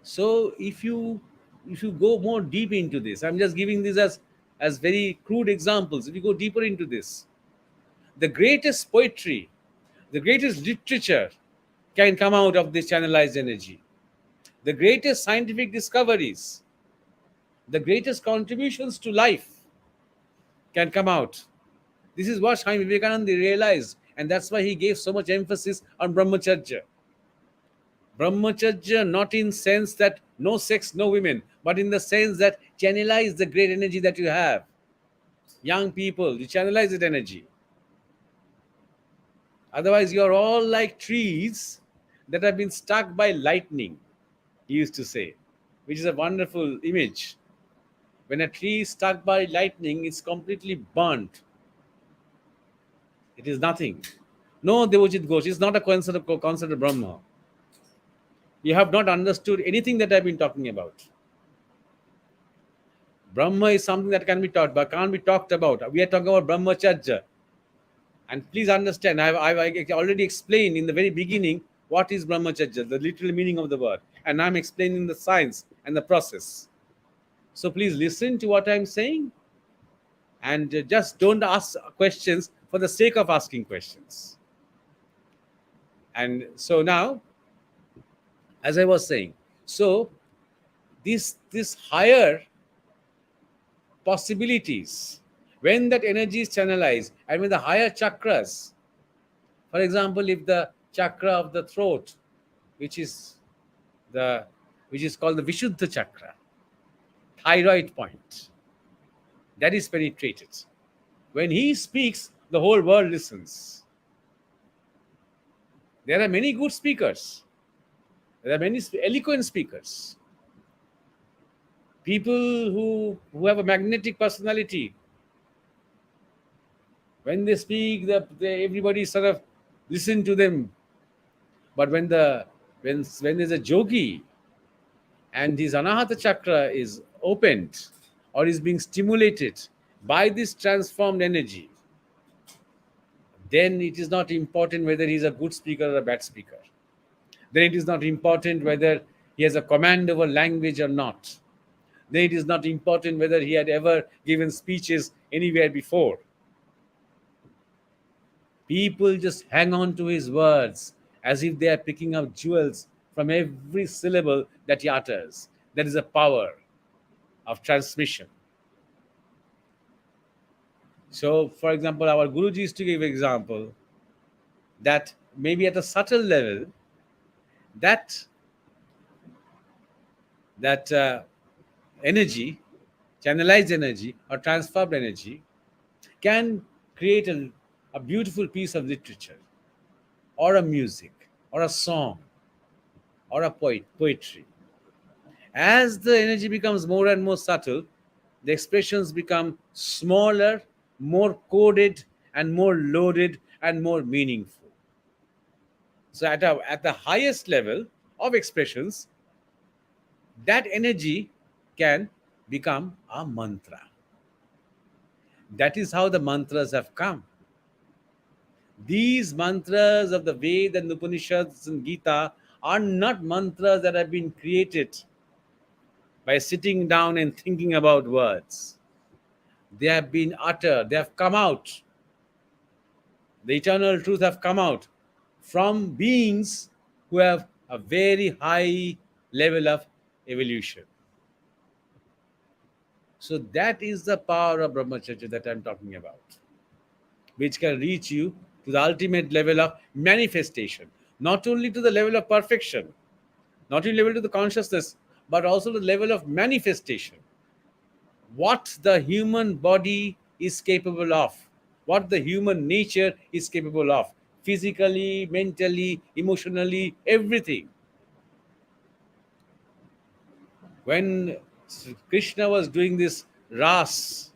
So if you go more deep into this, I'm just giving this as very crude examples. If you go deeper into this, the greatest poetry, the greatest literature can come out of this channelized energy. The greatest scientific discoveries, the greatest contributions to life can come out. This is what Swami Vivekananda realized, and that's why he gave so much emphasis on Brahmacharya. Brahmacharya, not in sense that no sex, no women, but in the sense that channelize the great energy that you have. Young people, you channelize that energy. Otherwise, you're all like trees that have been struck by lightning, he used to say, which is a wonderful image. When a tree is struck by lightning, it's completely burnt. It is nothing. No, Devajit Ghosh, it's not a concept of Brahma. You have not understood anything that I've been talking about. Brahma is something that can be taught, but can't be talked about. We are talking about Brahmacharya. And please understand, I've already explained in the very beginning what is Brahmacharya, the literal meaning of the word. And I'm explaining the science and the process. So please listen to what I'm saying and just don't ask questions for the sake of asking questions. And so now, as I was saying, so this higher possibilities, when that energy is channelized and when the higher chakras, for example, if the chakra of the throat, which is the which is called the Vishuddha chakra, thyroid point, that is penetrated, when he speaks, the whole world listens. There are many good speakers, there are many eloquent speakers, people who have a magnetic personality. When they speak, everybody sort of listen to them. But when there's a yogi and his anahata chakra is opened or is being stimulated by this transformed energy, then it is not important whether he's a good speaker or a bad speaker. Then it is not important whether he has a command over language or not. Then it is not important whether he had ever given speeches anywhere before. People just hang on to his words as if they are picking up jewels from every syllable that he utters. That is a power of transmission. So, for example, our Guruji used to give example that maybe at a subtle level, that that energy, channelized energy or transformed energy, can create a beautiful piece of literature, or a music, or a song, or a poetry. As the energy becomes more and more subtle, the expressions become smaller, more coded, and more loaded and more meaningful. So, at the highest level of expressions, that energy can become a mantra. That is how the mantras have come. These mantras of the Veda and Upanishads and Gita are not mantras that have been created by sitting down and thinking about words. They have been uttered, they have come out. The eternal truth have come out from beings who have a very high level of evolution. So that is the power of brahmacharya that I'm talking about, which can reach you to the ultimate level of manifestation, not only to the level of perfection, not only level to the consciousness, but also the level of manifestation. What the human body is capable of, what the human nature is capable of, physically, mentally, emotionally, everything. When Krishna was doing this ras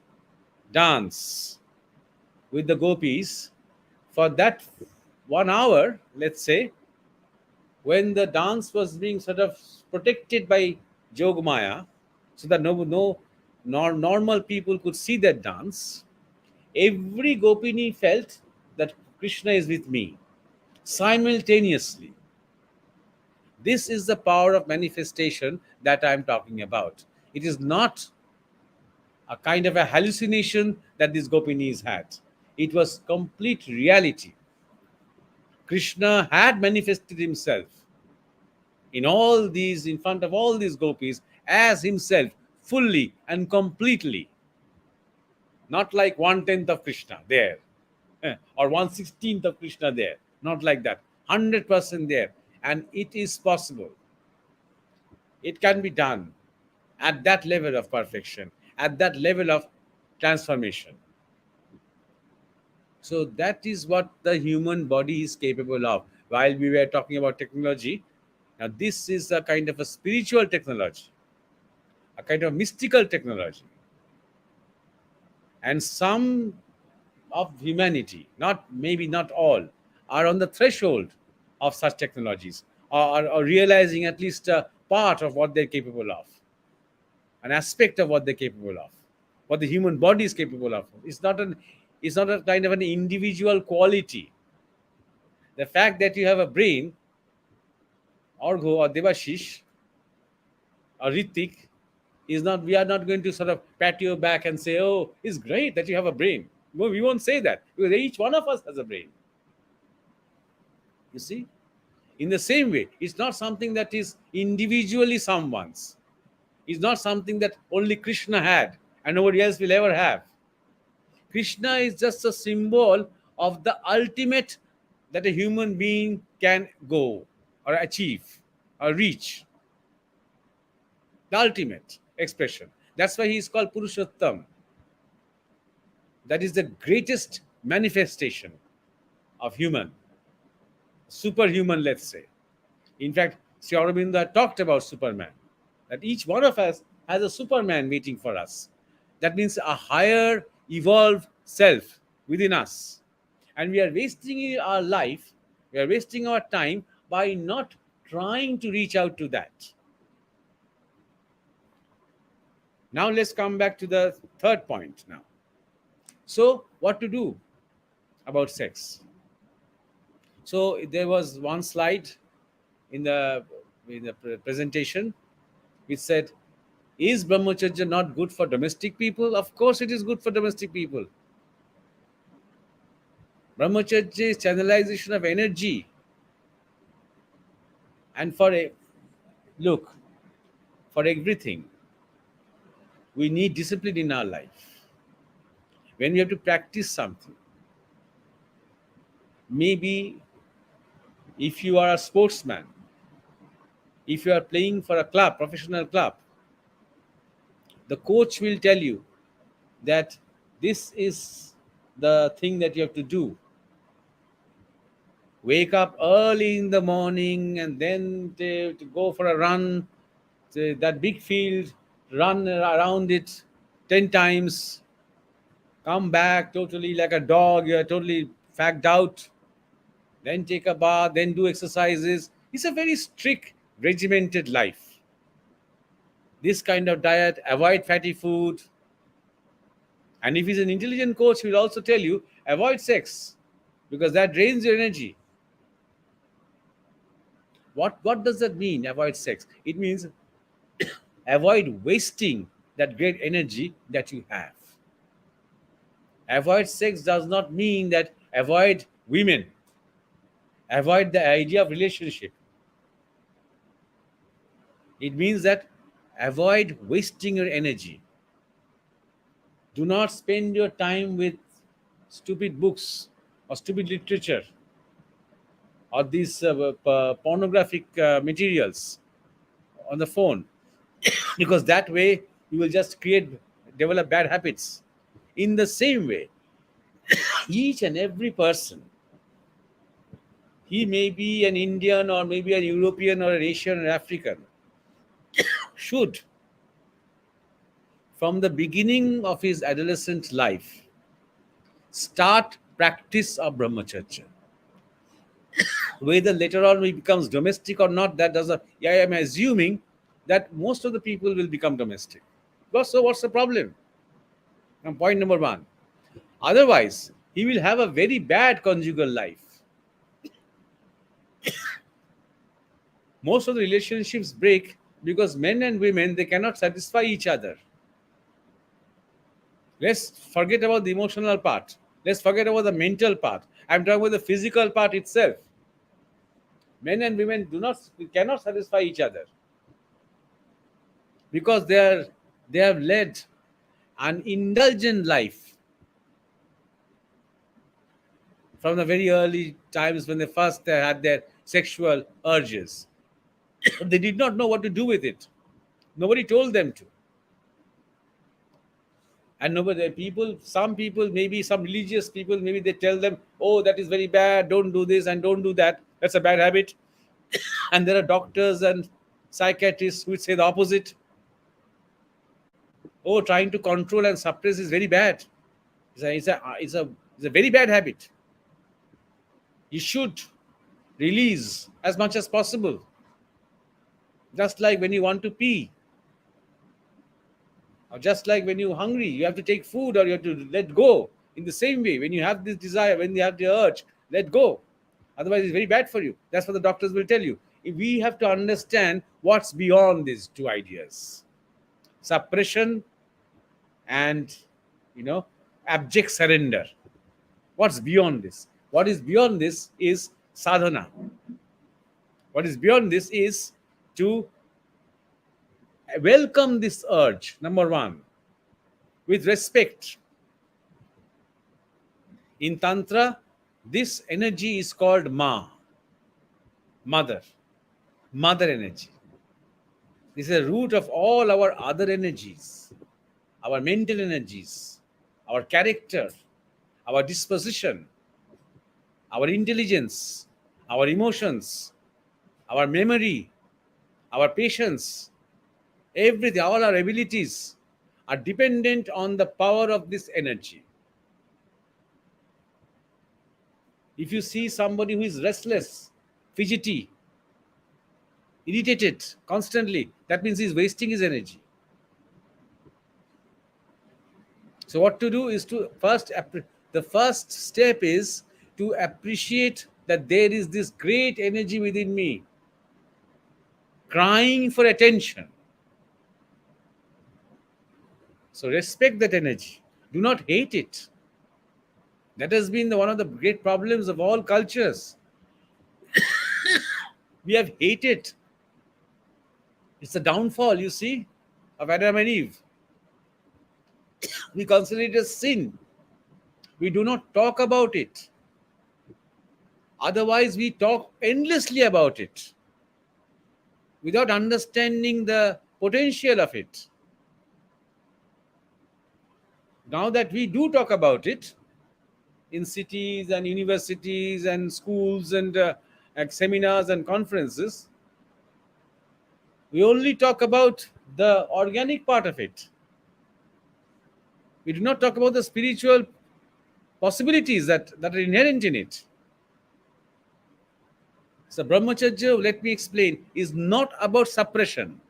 dance with the gopis, for that 1 hour, let's say, when the dance was being sort of protected by Jogmaya, so that normal people could see that dance, every gopini felt that Krishna is with me simultaneously. This is the power of manifestation that I'm talking about. It is not a kind of a hallucination that these gopinis had. It was complete reality. Krishna had manifested himself in all these, in front of all these gopis, as himself, fully and completely. Not like 1/10 of Krishna there, or 1/16 of Krishna there. Not like that. 100% there. And it is possible. It can be done at that level of perfection, at that level of transformation. So that is what the human body is capable of. While we were talking about technology, now this is a kind of a spiritual technology, a kind of mystical technology. And some of humanity, not maybe not all, are on the threshold of such technologies, or realizing at least a part of what they're capable of, an aspect of what they're capable of, what the human body is capable of. It's not a kind of an individual quality. The fact that you have a brain, Orgho or Devashish or Ritik, is not, we are not going to sort of pat your back and say, oh, it's great that you have a brain. No, we won't say that, because each one of us has a brain. You see? In the same way, it's not something that is individually someone's. It's not something that only Krishna had and nobody else will ever have. Krishna is just a symbol of the ultimate that a human being can go or achieve or reach. The ultimate expression. That's why he is called Purushottam. That is the greatest manifestation of human, superhuman, let's say. In fact, Sri Aurobindo talked about Superman, that each one of us has a Superman waiting for us. That means a higher, evolved self within us. And we are wasting our life, we are wasting our time by not trying to reach out to that. Now, let's come back to the third point now. So, what to do about sex? So, there was one slide in the presentation which said, is brahmacharya not good for domestic people? Of course it is good for domestic people. Brahmacharya is channelization of energy. And look, for everything, we need discipline in our life. When we have to practice something, maybe if you are a sportsman, if you are playing for a club, professional club, the coach will tell you that this is the thing that you have to do. Wake up early in the morning and then to go for a run, to that big field, run around it 10 times, come back totally like a dog, you're totally fagged out, then take a bath, then do exercises. It's a very strict, regimented life. This kind of diet, avoid fatty food. And if he's an intelligent coach, he'll also tell you avoid sex because that drains your energy. What does that mean, avoid sex? It means avoid wasting that great energy that you have. Avoid sex does not mean that avoid women, avoid the idea of relationship. It means that avoid wasting your energy. Do not spend your time with stupid books or stupid literature or these pornographic materials on the phone, because that way you will just develop bad habits. In the same way, each and every person, he may be an Indian or maybe an European or an Asian or African, should, from the beginning of his adolescent life, start practice of brahmacharya. Whether later on he becomes domestic or not, that doesn't. Yeah, I am assuming that most of the people will become domestic. Well, so what's the problem? And point number one. Otherwise, he will have a very bad conjugal life. Most of the relationships break because men and women, they cannot satisfy each other. Let's forget about the emotional part. Let's forget about the mental part. I'm talking about the physical part itself. Men and women cannot satisfy each other because they have led an indulgent life from the very early times when they first had their sexual urges. They did not know what to do with it. Nobody told them to. And nobody, people, some people, maybe some religious people, maybe they tell them, oh, that is very bad, don't do this and don't do that. That's a bad habit. And there are doctors and psychiatrists who say the opposite. Oh, trying to control and suppress is very bad. It's a very bad habit. You should release as much as possible. Just like when you want to pee, or just like when you're hungry, you have to take food or you have to let go. In the same way, when you have this desire, when you have the urge, let go. Otherwise, it's very bad for you. That's what the doctors will tell you. We have to understand what's beyond these two ideas: suppression and, abject surrender. What's beyond this? What is beyond this is sadhana. What is beyond this is to welcome this urge, number one, with respect. In Tantra, this energy is called Ma, mother, mother energy. This is the root of all our other energies, our mental energies, our character, our disposition, our intelligence, our emotions, our memory, our patience, everything, all our abilities are dependent on the power of this energy. If you see somebody who is restless, fidgety, irritated constantly, that means he's wasting his energy. So what to do is to the first step is to appreciate that there is this great energy within me crying for attention. So respect that energy. Do not hate it. That has been one of the great problems of all cultures. We have hated. It's the downfall, you see, of Adam and Eve. We consider it as sin. We do not talk about it. Otherwise, we talk endlessly about it without understanding the potential of it. Now that we do talk about it in cities and universities and schools and at seminars and conferences, we only talk about the organic part of it. We do not talk about the spiritual possibilities that are inherent in it. So Brahmacharya, let me explain, is not about suppression.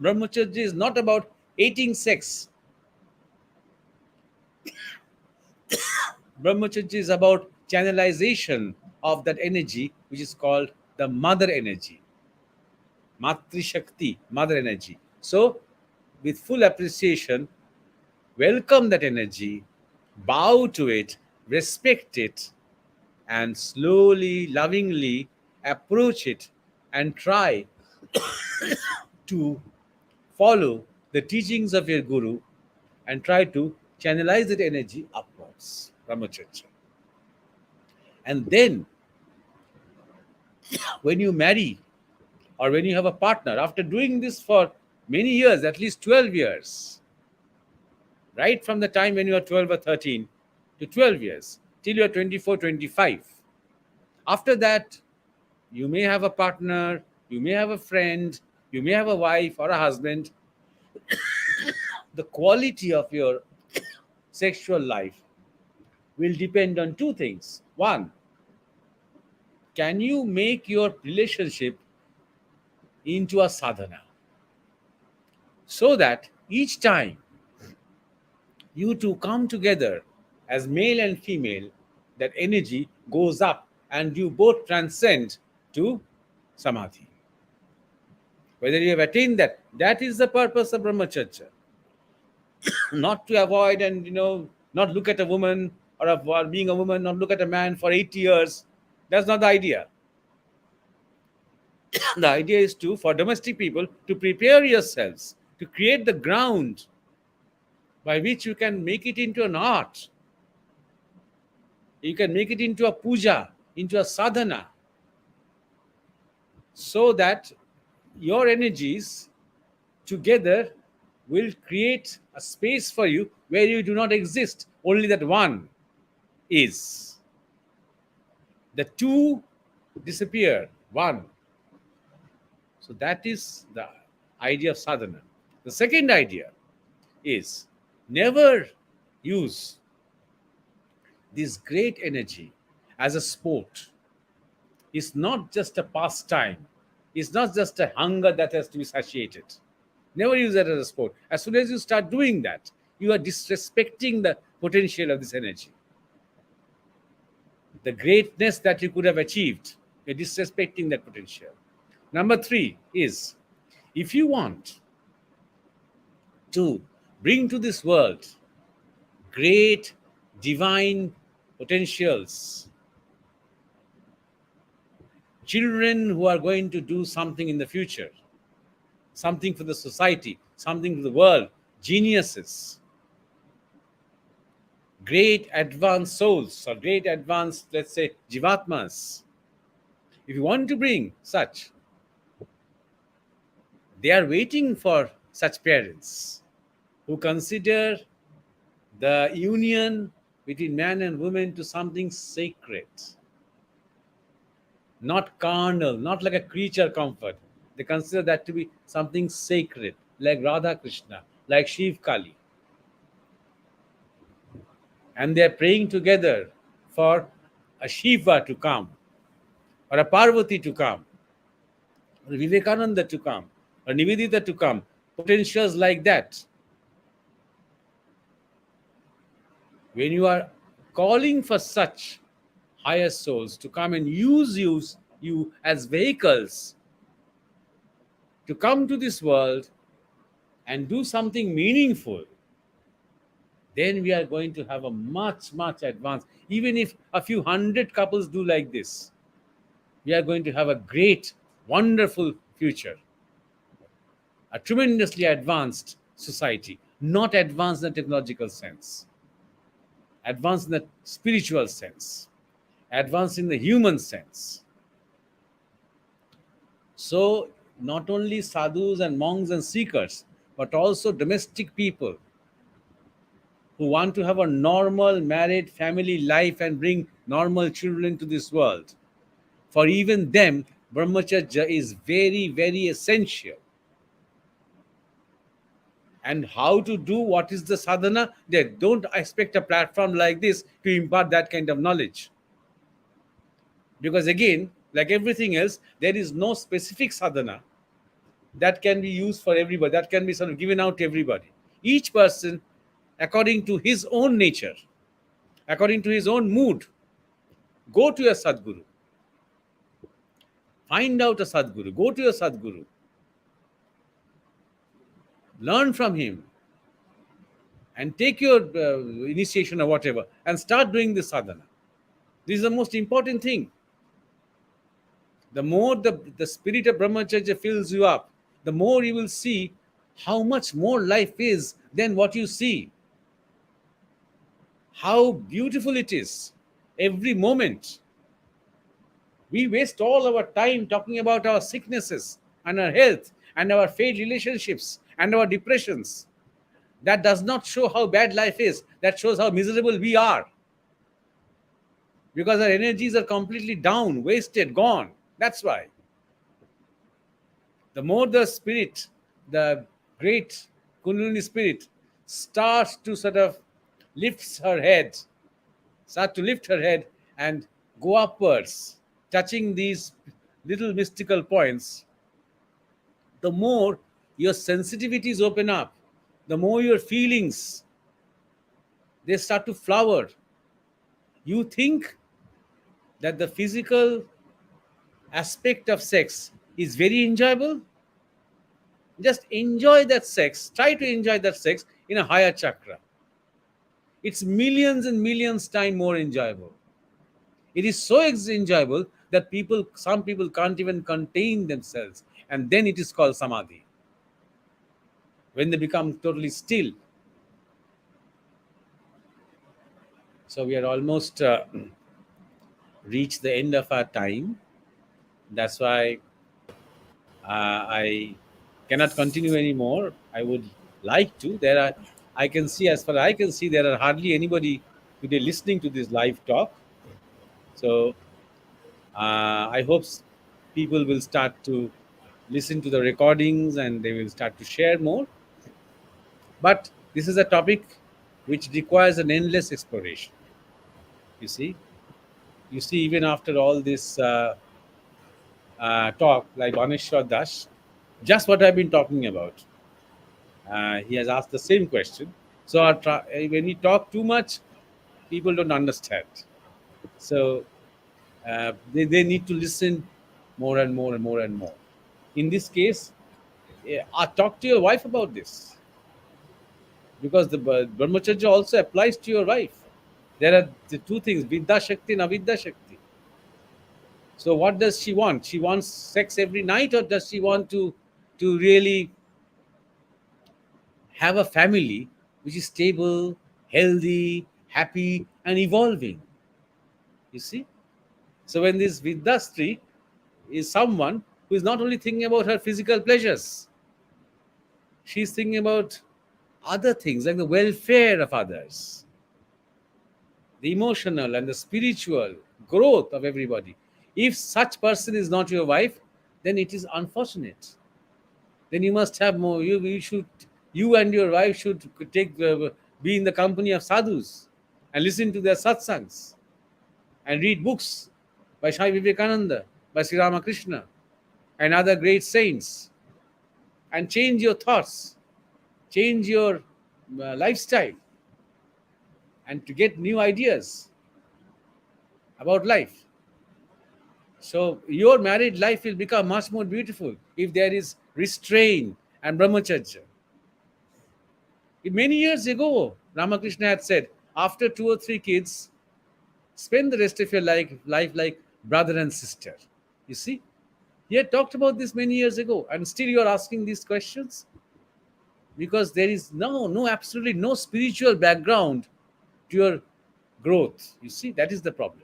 Brahmacharya is not about hating sex. Brahmacharya is about channelization of that energy, which is called the mother energy. Matri Shakti, mother energy. So, with full appreciation, welcome that energy, bow to it, respect it, and slowly, lovingly approach it and try to follow the teachings of your guru and try to channelize that energy upwards, brahmacharya. And then when you marry or when you have a partner, after doing this for many years, at least 12 years, right from the time when you are 12 or 13 to 12 years till you are 24, 25, after that, you may have a partner, you may have a friend, you may have a wife or a husband. The quality of your sexual life will depend on two things. One, can you make your relationship into a sadhana so that each time you two come together as male and female, that energy goes up and you both transcend to samadhi. Whether you have attained that, that is the purpose of brahmacharya. Not to avoid and not look at a woman or being a woman, not look at a man for 80 years. That's not the idea. The idea is to, for domestic people, to prepare yourselves to create the ground by which you can make it into an art. You can make it into a puja, into a sadhana, so that your energies together will create a space for you where you do not exist, only that one is. The two disappear, one. So that is the idea of sadhana. The second idea is never use this great energy as a sport. It's not just a pastime. It's not just a hunger that has to be satiated. Never use that as a sport. As soon as you start doing that, you are disrespecting the potential of this energy. The greatness that you could have achieved, you're disrespecting that potential. Number three is, if you want to bring to this world great divine potentials, children who are going to do something in the future, something for the society, something for the world, geniuses, great advanced souls, or great advanced, let's say, jivatmas. If you want to bring such, they are waiting for such parents who consider the union between man and woman to something sacred, not carnal, not like a creature comfort. They consider that to be something sacred, like Radha Krishna, like Shiv Kali. And they are praying together for a Shiva to come, or a Parvati to come, or Vivekananda to come, or Nivedita to come. Potentials like that. When you are calling for such higher souls to come and use you as vehicles to come to this world and do something meaningful, then we are going to have a much, much advanced. Even if a few hundred couples do like this, we are going to have a great, wonderful future. A tremendously advanced society, not advanced in the technological sense, advanced in the spiritual sense, advanced in the human sense. So, not only sadhus and monks and seekers, but also domestic people who want to have a normal married family life and bring normal children to this world. For even them, brahmacharya is very, very essential. And how to do, what is the sadhana? They don't expect a platform like this to impart that kind of knowledge. Because again, like everything else, there is no specific sadhana that can be used for everybody, that can be sort of given out to everybody. Each person, according to his own nature, according to his own mood, go to a Sadguru. Find out a Sadguru. Go to a Sadguru. Learn from him and take your initiation or whatever and start doing this sadhana. This is the most important thing. The more the spirit of brahmacharya fills you up, the more you will see how much more life is than what you see. how beautiful it is every moment. We waste all our time talking about our sicknesses and our health and our failed relationships and our depressions. That does not show how bad life is. That shows how miserable we are, because our energies are completely down, wasted, gone. That's why. The more the spirit, the great Kundalini spirit, starts to sort of lifts her head, start to lift her head and go upwards, touching these little mystical points, the more your sensitivities open up, the more your feelings, they start to flower. You think that the physical aspect of sex is very enjoyable. Just enjoy that sex. Try to enjoy that sex in a higher chakra. It's millions and millions times more enjoyable. It is so enjoyable that some people can't even contain themselves, and then it is called samadhi. When they become totally still. So we are almost reached the end of our time. That's why I cannot continue anymore. I would like to. I can see, as far as I can see, there are hardly anybody today listening to this live talk. So I hope people will start to listen to the recordings and they will start to share more. But this is a topic which requires an endless exploration. You see, even after all this talk, like Baneshwar Das, just what I've been talking about. He has asked the same question. So when we talk too much, people don't understand. So they need to listen more and more and more and more. In this case, talk to your wife about this, because the Brahmacharya also applies to your wife. There are the two things, Vidya Shakti and Avidya Shakti. So what does she want? She wants sex every night, or does she want to really have a family which is stable, healthy, happy, and evolving? You see? So when this Vidyastri is someone who is not only thinking about her physical pleasures, she's thinking about other things like the welfare of others, the emotional and the spiritual growth of everybody. If such person is not your wife, then it is unfortunate. Then you must have more. You and your wife should be in the company of sadhus and listen to their satsangs and read books by Swami Vivekananda, by Sri Ramakrishna, and other great saints, and change your thoughts, change your lifestyle, and to get new ideas about life. So your married life will become much more beautiful if there is restraint and brahmacharya. Many years ago, Ramakrishna had said, after 2 or 3 kids, spend the rest of your life like brother and sister. You see, he had talked about this many years ago, and still you are asking these questions because there is absolutely no spiritual background to your growth. You see, that is the problem.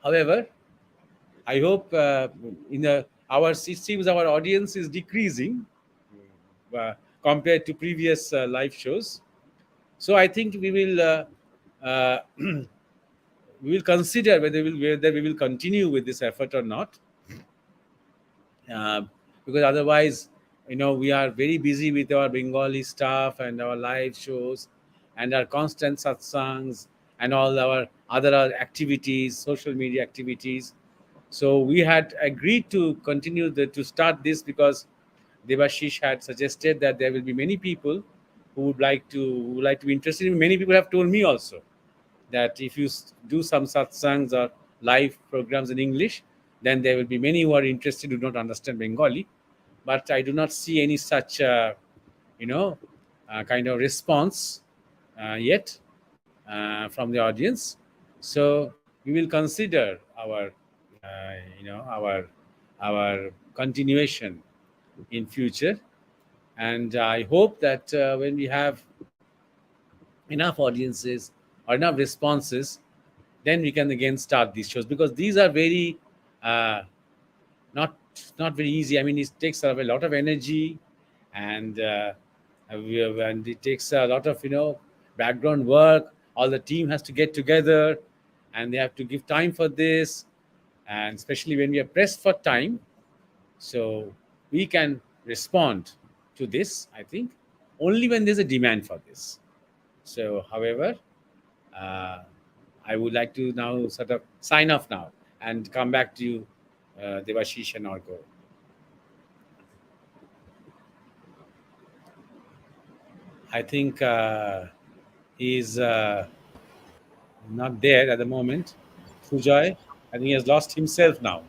However, I hope in the our it seems our audience is decreasing compared to previous live shows. So I think we will consider whether we will continue with this effort or not, uh, because otherwise, we are very busy with our Bengali stuff and our live shows and our constant satsangs and all our other activities, social media activities. So we had agreed to continue to start this because Devashish had suggested that there will be many people who would like to be interested in. Many people have told me also that if you do some satsangs or live programs in English, then there will be many who are interested who don't understand Bengali. But I do not see any such, you know, kind of response yet from the audience. So we will consider our continuation in future, and I hope that when we have enough audiences or enough responses, then we can again start these shows, because these are very uh, not not very easy. I mean, it takes a lot of energy, and and it takes a lot of background work. All the team has to get together, and they have to give time for this, and especially when we are pressed for time, so we can respond to this, I think, only when there's a demand for this. So, however, uh, I would like to now sort of sign off now and come back to you, Devashish and Argo. I think he's not there at the moment. Sujoy, I think he has lost himself now.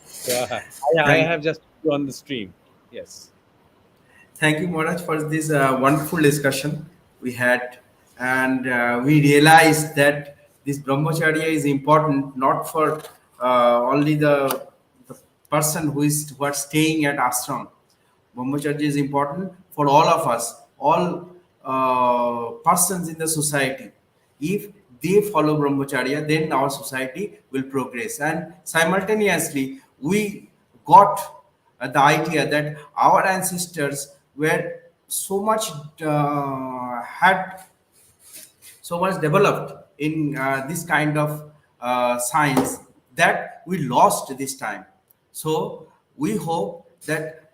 So I Thank have just put you on the stream. Yes. Thank you, Maharaj, for this wonderful discussion we had. And we realized that this brahmacharya is important not for only the person who are staying at ashram. Brahmacharya is important for all of us, all persons in the society. If they follow brahmacharya, then our society will progress. And simultaneously, we got the idea that our ancestors were so much had so much developed in this kind of science that we lost this time. So we hope that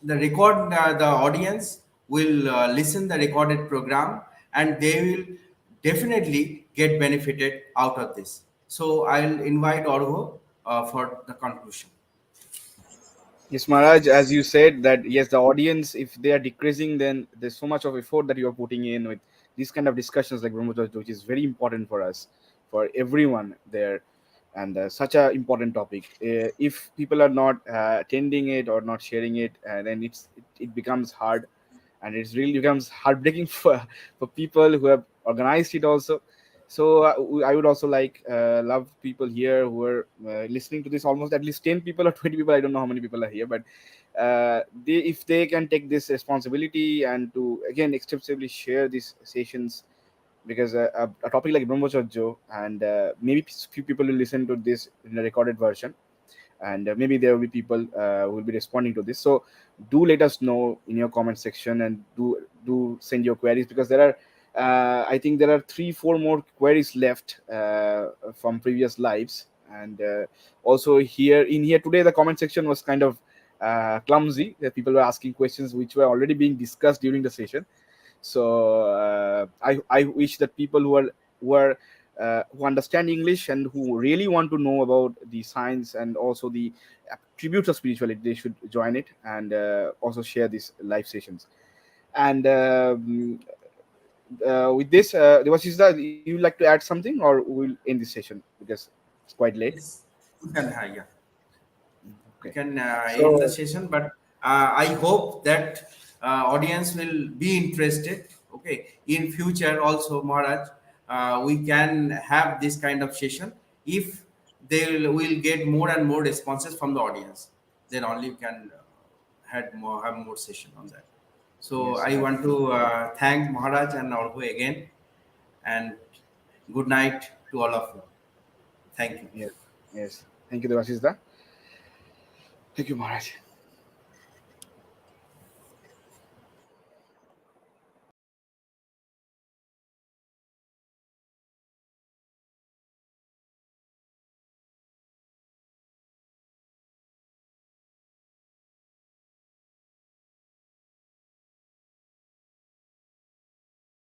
the audience will listen the recorded program, and they will definitely get benefited out of this. So I'll invite Orho for the conclusion. Yes, Maharaj, as you said that yes, the audience, if they are decreasing, then there's so much of effort that you are putting in with these kind of discussions like Brahmacharya, which is very important for us, for everyone there, and such a important topic. If people are not attending it or not sharing it, then it becomes hard, and it really becomes heartbreaking for people who have organized it also. So I would also like love people here who are listening to this, almost at least 10 people or 20 people, I don't know how many people are here, but if they can take this responsibility and to again extensively share these sessions, because a topic like brahmacharya, and maybe few people will listen to this in a recorded version, and maybe there will be people who will be responding to this. So do let us know in your comment section, and do send your queries, because there are I think there are 3 4 more queries left from previous lives. And also here today the comment section was kind of clumsy, that people were asking questions which were already being discussed during the session. So I wish that people who understand English and who really want to know about the science and also the attributes of spirituality, they should join it, and also share these live sessions. And with this, Devashish, you like to add something, or we'll end this session because it's quite late? Yes, you can, yeah. We Okay. can end the So session, but I hope that audience will be interested. Okay, in future also, Maharaj, we can have this kind of session. If they will get more and more responses from the audience, then only we can have more session on that. So yes, I want to thank Maharaj and Orgo again, and good night to all of you. Thank you. yes, yes. Thank you, Devashish. Thank you, Maharaj.